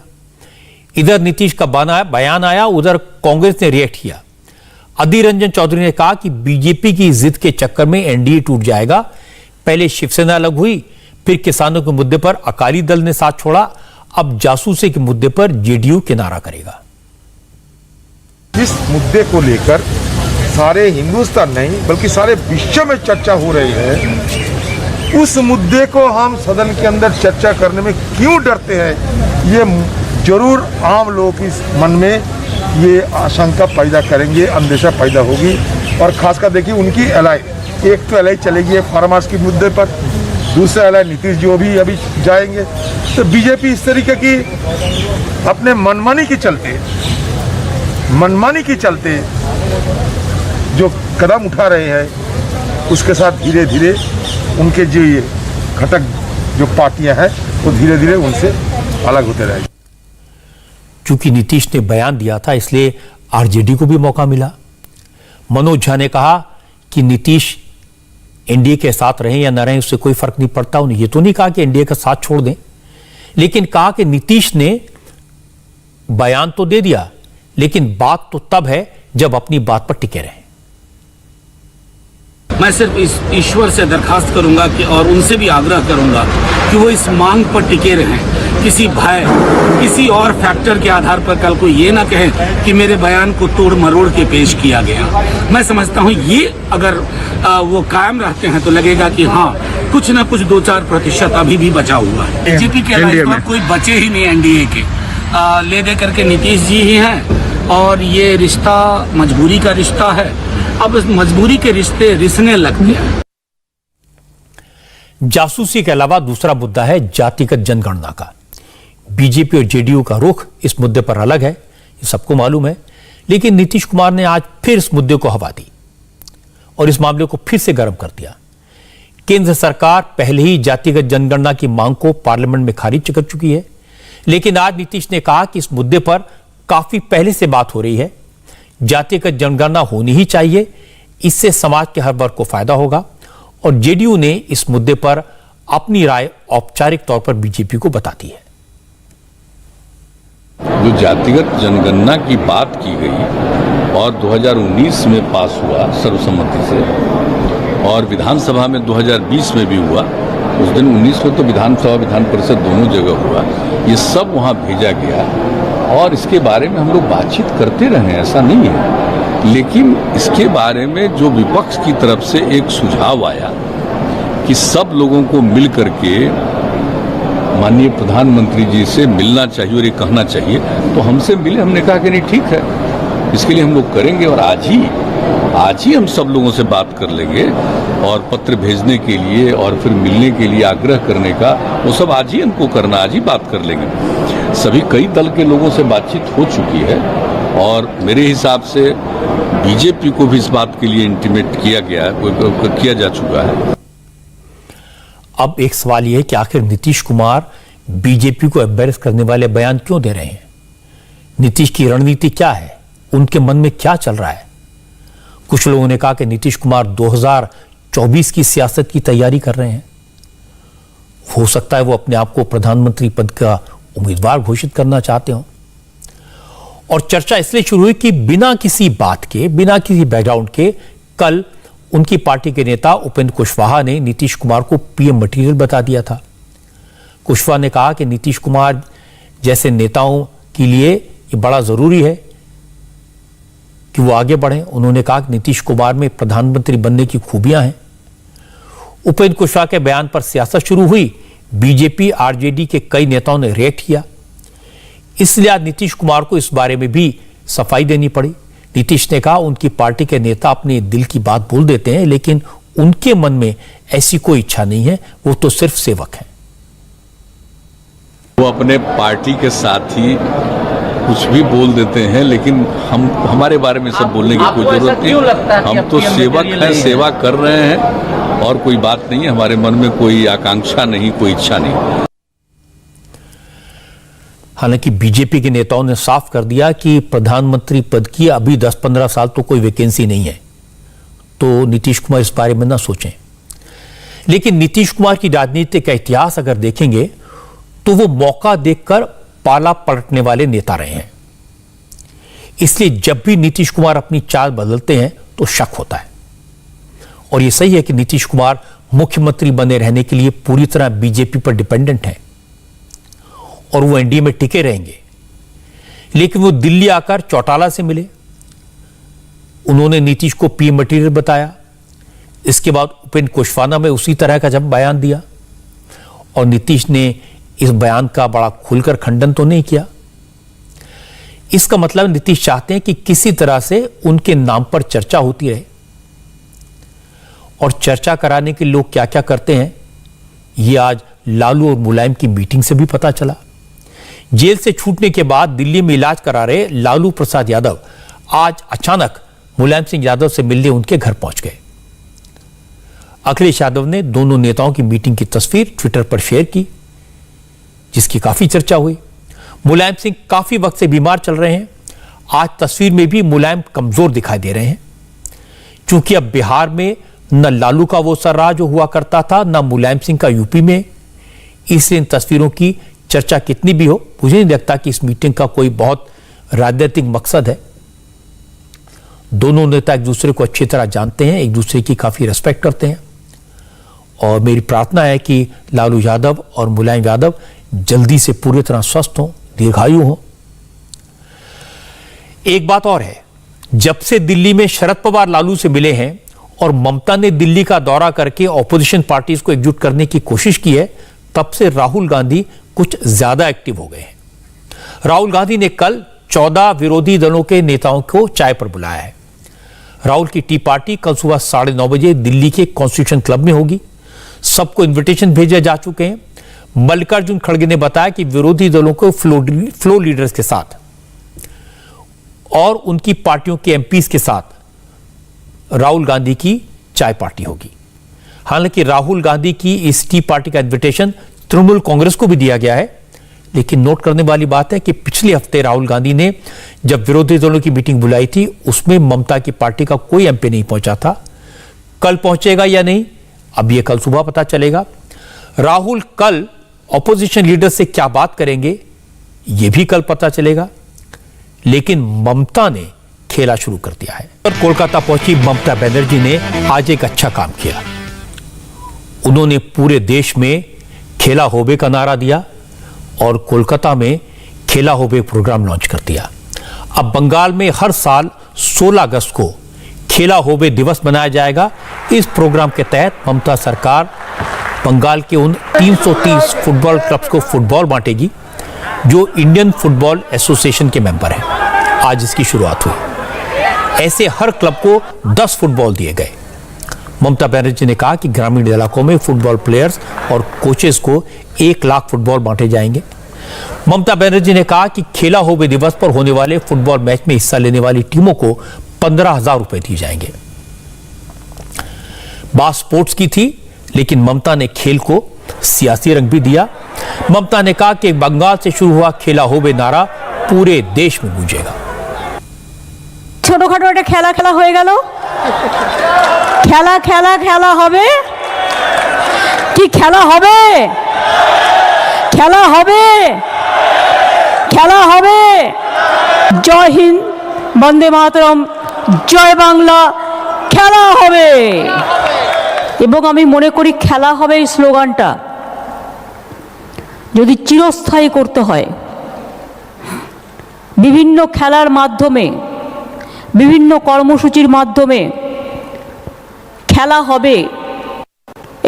इधर नीतीश का बयान आया, उधर कांग्रेस ने रिएक्ट किया। अधीर रंजन चौधरी ने कहा कि बीजेपी की जिद के चक्कर में एनडीए टूट जाएगा। पहले शिवसेना अलग हुई, फिर किसानों के मुद्दे पर अकाली दल ने साथ छोड़ा, अब जासूसी के मुद्दे पर जेडीयू किनारा करेगा। जिस मुद्दे को लेकर सारे हिंदुस्तान नहीं बल्कि सारे विश्व में चर्चा हो रही है, उस मुद्दे को हम सदन के अंदर चर्चा करने में क्यों डरते हैं, ये जरूर आम लोगों के मन में ये आशंका पैदा करेंगे, अंदेशा पैदा होगी। और खासकर देखिए उनकी एलाई, एक तो एलाई चलेगी फार्मास के मुद्दे पर, दूसरा एलाई नीतीश जो भी अभी जाएंगे। तो बीजेपी इस तरीके की अपने मनमानी के चलते जो कदम उठा रहे हैं, उसके साथ धीरे धीरे उनके जो ये घटक जो पार्टियां हैं वो धीरे धीरे उनसे अलग होते रहेंगे। चूंकि नीतीश ने बयान दिया था, इसलिए आरजेडी को भी मौका मिला। मनोज झा ने कहा कि नीतीश एनडीए के साथ रहें या न रहें उससे कोई फर्क नहीं पड़ता। उन्होंने ये तो नहीं कहा कि एनडीए का साथ छोड़ दें, लेकिन कहा कि नीतीश ने बयान तो दे दिया, लेकिन बात तो तब है जब अपनी बात पर टिके रहें। मैं सिर्फ इस ईश्वर से दरखास्त करूंगा कि और उनसे भी आग्रह करूंगा कि वो इस मांग पर टिके रहें, किसी भय, किसी और फैक्टर के आधार पर कल को ये ना कहे कि मेरे बयान को तोड़ मरोड़ के पेश किया गया। मैं समझता हूँ ये अगर वो कायम रहते हैं तो लगेगा कि हाँ कुछ ना कुछ 2-4% अभी भी बचा हुआ है। बीजेपी के अलावा कोई बचे ही नहीं एनडीए के, ले दे करके नीतीश जी ही हैं और ये रिश्ता मजबूरी का रिश्ता है। अब इस मजबूरी के रिश्ते रिसने लगते हैं। जासूसी के अलावा दूसरा मुद्दा है जातिगत जनगणना का। बीजेपी और जेडीयू का रुख इस मुद्दे पर अलग है, ये सबको मालूम है, लेकिन नीतीश कुमार ने आज फिर इस मुद्दे को हवा दी और इस मामले को फिर से गर्म कर दिया। केंद्र सरकार पहले ही जातिगत जनगणना की मांग को पार्लियामेंट में खारिज कर चुकी है, लेकिन आज नीतीश ने कहा कि इस मुद्दे पर काफी पहले से बात हो रही है, जातिगत जनगणना होनी ही चाहिए, इससे समाज के हर वर्ग को फायदा होगा। और जेडीयू ने इस मुद्दे पर अपनी राय औपचारिक तौर पर बीजेपी को बता दी है। जो जातिगत जनगणना की बात की गई और 2019 में पास हुआ सर्वसम्मति से, और विधानसभा में 2020 में भी हुआ, उस दिन 19 में तो विधानसभा विधान परिषद दोनों जगह हुआ, ये सब वहाँ भेजा गया और इसके बारे में हम लोग बातचीत करते रहे, ऐसा नहीं है। लेकिन इसके बारे में जो विपक्ष की तरफ से एक सुझाव आया कि सब लोगों को मिल करके माननीय प्रधानमंत्री जी से मिलना चाहिए और ये कहना चाहिए, तो हमसे मिले, हमने कहा कि नहीं ठीक है, इसके लिए हम लोग करेंगे और आज ही हम सब लोगों से बात कर लेंगे और पत्र भेजने के लिए और फिर मिलने के लिए आग्रह करने का वो सब आज ही हमको करना, आज ही बात कर लेंगे। सभी कई दल के लोगों से बातचीत हो चुकी है और मेरे हिसाब से बीजेपी को भी इस बात के लिए इंटीमेट किया जा चुका है। अब एक सवाल यह है कि आखिर नीतीश कुमार बीजेपी को एम्बैरेस करने वाले बयान क्यों दे रहे हैं? नीतीश की रणनीति क्या है? उनके मन में क्या चल रहा है? कुछ लोगों ने कहा कि नीतीश कुमार 2024 की सियासत की तैयारी कर रहे हैं। हो सकता है वो अपने आप को प्रधानमंत्री पद का उम्मीदवार घोषित करना चाहते हो। और चर्चा इसलिए शुरू हुई कि बिना किसी बात के, बिना किसी बैकग्राउंड के, कल उनकी पार्टी के नेता उपेंद्र कुशवाहा ने नीतीश कुमार को पीएम मटीरियल बता दिया था। कुशवाहा ने कहा कि नीतीश कुमार जैसे नेताओं के लिए ये बड़ा जरूरी है कि वो आगे बढ़ें। उन्होंने कहा कि नीतीश कुमार में प्रधानमंत्री बनने की खूबियां हैं। उपेंद्र कुशवाहा के बयान पर सियासत शुरू हुई। बीजेपी, आरजेडी के कई नेताओं ने रिएक्ट किया, इसलिए आज नीतीश कुमार को इस बारे में भी सफाई देनी पड़ी। नीतीश ने कहा उनकी पार्टी के नेता अपने दिल की बात बोल देते हैं, लेकिन उनके मन में ऐसी कोई इच्छा नहीं है, वो तो सिर्फ सेवक हैं। वो अपने पार्टी के साथ ही कुछ भी बोल देते हैं, लेकिन हमारे बारे में सब बोलने की कोई जरूरत नहीं। हम तो सेवक हैं, सेवा कर रहे हैं और कोई बात नहीं है। हमारे मन में कोई आकांक्षा नहीं, कोई इच्छा नहीं। हालांकि बीजेपी के नेताओं ने साफ कर दिया कि प्रधानमंत्री पद की अभी 10-15 साल तो कोई वैकेंसी नहीं है, तो नीतीश कुमार इस बारे में ना सोचें। लेकिन नीतीश कुमार की राजनीति का इतिहास अगर देखेंगे तो वो मौका देखकर पाला पलटने वाले नेता रहे हैं। इसलिए जब भी नीतीश कुमार अपनी चाल बदलते हैं तो शक होता है। और यह सही है कि नीतीश कुमार मुख्यमंत्री बने रहने के लिए पूरी तरह बीजेपी पर डिपेंडेंट हैं और वो एनडीए में टिके रहेंगे। लेकिन वो दिल्ली आकर चौटाला से मिले, उन्होंने नीतीश को पीएम मटीरियल बताया। इसके बाद उपेंद्र कुशवाहा में उसी तरह का जब बयान दिया और नीतीश ने इस बयान का बड़ा खुलकर खंडन तो नहीं किया। इसका मतलब नीतीश चाहते हैं कि किसी तरह से उनके नाम पर चर्चा होती रहे। और चर्चा कराने के लोग क्या क्या करते हैं, यह आज लालू और मुलायम की मीटिंग से भी पता चला। जेल से छूटने के बाद दिल्ली में इलाज करा रहे लालू प्रसाद यादव आज अचानक मुलायम सिंह यादव से मिलने उनके घर पहुंच गए। अखिलेश यादव ने दोनों नेताओं की मीटिंग की तस्वीर ट्विटर पर शेयर की, जिसकी काफी चर्चा हुई। मुलायम सिंह काफी वक्त से बीमार चल रहे हैं। आज तस्वीर में भी मुलायम कमजोर दिखाई दे रहे हैं, क्योंकि अब बिहार में न लालू का वो सर्राह जो हुआ करता था, न मुलायम सिंह का यूपी में। इसलिए इन तस्वीरों की चर्चा कितनी भी हो, मुझे नहीं लगता कि इस मीटिंग का कोई बहुत राजनीतिक मकसद है। दोनों नेता एक दूसरे को अच्छी तरह जानते हैं, एक दूसरे की काफी रिस्पेक्ट करते हैं। और मेरी प्रार्थना है कि लालू यादव और मुलायम यादव जल्दी से पूरी तरह स्वस्थ हों, दीर्घायु हों। एक बात और है, जब से दिल्ली में शरद पवार लालू से मिले हैं और ममता ने दिल्ली का दौरा करके ऑपोजिशन पार्टीज को एकजुट करने की कोशिश की है, तब से राहुल गांधी कुछ ज्यादा एक्टिव हो गए हैं। राहुल गांधी ने कल 14 विरोधी दलों के नेताओं को चाय पर बुलाया है। राहुल की टी पार्टी कल सुबह 9:30 बजे दिल्ली के कॉन्स्टिट्यूशन क्लब में होगी। सबको इन्विटेशन भेजे जा चुके हैं। मल्लिकार्जुन खड़गे ने बताया कि विरोधी दलों को फ्लो लीडर्स के साथ और उनकी पार्टियों के एमपीज के साथ राहुल गांधी की चाय पार्टी होगी। हालांकि राहुल गांधी की इस टी पार्टी का इन्विटेशन तृणमूल कांग्रेस को भी दिया गया है, लेकिन नोट करने वाली बात है कि पिछले हफ्ते राहुल गांधी ने जब विरोधी दलों की मीटिंग बुलाई थी, उसमें ममता की पार्टी का कोई एमपी नहीं पहुंचा था। कल पहुंचेगा या नहीं, अब यह कल सुबह पता चलेगा। राहुल कल ऑपोजिशन लीडर से क्या बात करेंगे, यह भी कल पता चलेगा। लेकिन ममता ने खेला शुरू कर दिया है। और कोलकाता पहुंची ममता बनर्जी ने आज एक अच्छा काम किया। उन्होंने पूरे देश में खेला होबे का नारा दिया और कोलकाता में खेला होबे प्रोग्राम लॉन्च कर दिया। अब बंगाल में हर साल 16 अगस्त को खेला होबे दिवस मनाया जाएगा। इस प्रोग्राम के तहत ममता सरकार बंगाल के उन 330 फुटबॉल क्लब्स को फुटबॉल बांटेगी जो इंडियन फुटबॉल एसोसिएशन के मेंबर हैं। आज इसकी शुरुआत हुई। ऐसे हर क्लब को 10 फुटबॉल दिए गए। ममता बनर्जी ने कहा कि ग्रामीण इलाकों में फुटबॉल प्लेयर्स और कोचेस को 1 लाख फुटबॉल बांटे जाएंगे। ममता बनर्जी ने कहा कि खेला होबे दिवस पर होने वाले फुटबॉल मैच में हिस्सा लेने वाली टीमों को 15,000 रुपए दिए जाएंगे। बात स्पोर्ट्स की थी, लेकिन ममता ने खेल को सियासी रंग भी दिया। ममता ने कहा कि बंगाल से शुरू हुआ खेला होबे नारा पूरे देश में गूंजेगा। ছোটখাটো একটা খেলা খেলা হয়ে গেল, খেলা খেলা খেলা হবে, কি খেলা হবে, খেলা হবে, খেলা হবে। জয় হিন্দ, বন্দে মাতরম, জয় বাংলা, খেলা হবে। এবং আমি মনে করি খেলা হবে এই স্লোগানটা যদি চিরস্থায়ী করতে হয়, বিভিন্ন খেলার মাধ্যমে, বিভিন্ন কর্মসূচির মাধ্যমে খেলা হবে,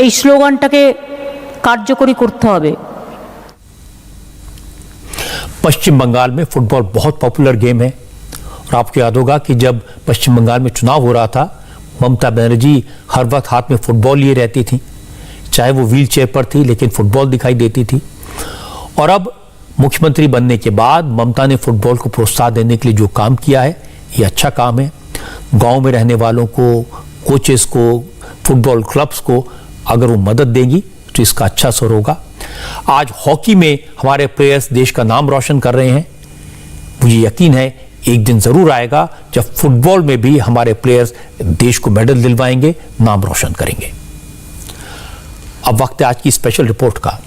এই স্লোগানটাকে কার্যকরী করতে হবে। पश्चिम बंगाल में फुटबॉल बहुत पॉपुलर गेम है और आपको याद होगा कि जब पश्चिम बंगाल में चुनाव हो रहा था, ममता बनर्जी हर वक्त हाथ में फुटबॉल लिए रहती थी, चाहे वो व्हील चेयर पर थी, लेकिन फुटबॉल दिखाई देती थी। और अब मुख्यमंत्री बनने के बाद ममता ने फुटबॉल को प्रोत्साहन देने के लिए जो काम किया है, ये अच्छा काम है। गांव में रहने वालों को, कोचेस को, फुटबॉल क्लब्स को अगर वो मदद देंगी तो इसका अच्छा असर होगा। आज हॉकी में हमारे प्लेयर्स देश का नाम रोशन कर रहे हैं। मुझे यकीन है एक दिन जरूर आएगा जब फुटबॉल में भी हमारे प्लेयर्स देश को मेडल दिलवाएंगे, नाम रोशन करेंगे। अब वक्त है आज की स्पेशल रिपोर्ट का।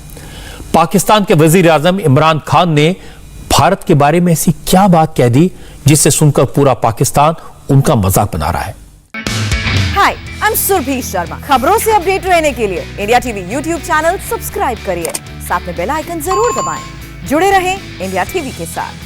पाकिस्तान के वजीर आजम इमरान खान ने भारत के बारे में ऐसी क्या बात कह दी जिसे सुनकर पूरा पाकिस्तान उनका मजाक बना रहा है। हाय, आई एम सुरभि शर्मा। खबरों से अपडेट रहने के लिए India TV YouTube channel subscribe करिए, साथ में बेल आइकन जरूर दबाएं। जुड़े रहें इंडिया टीवी के साथ।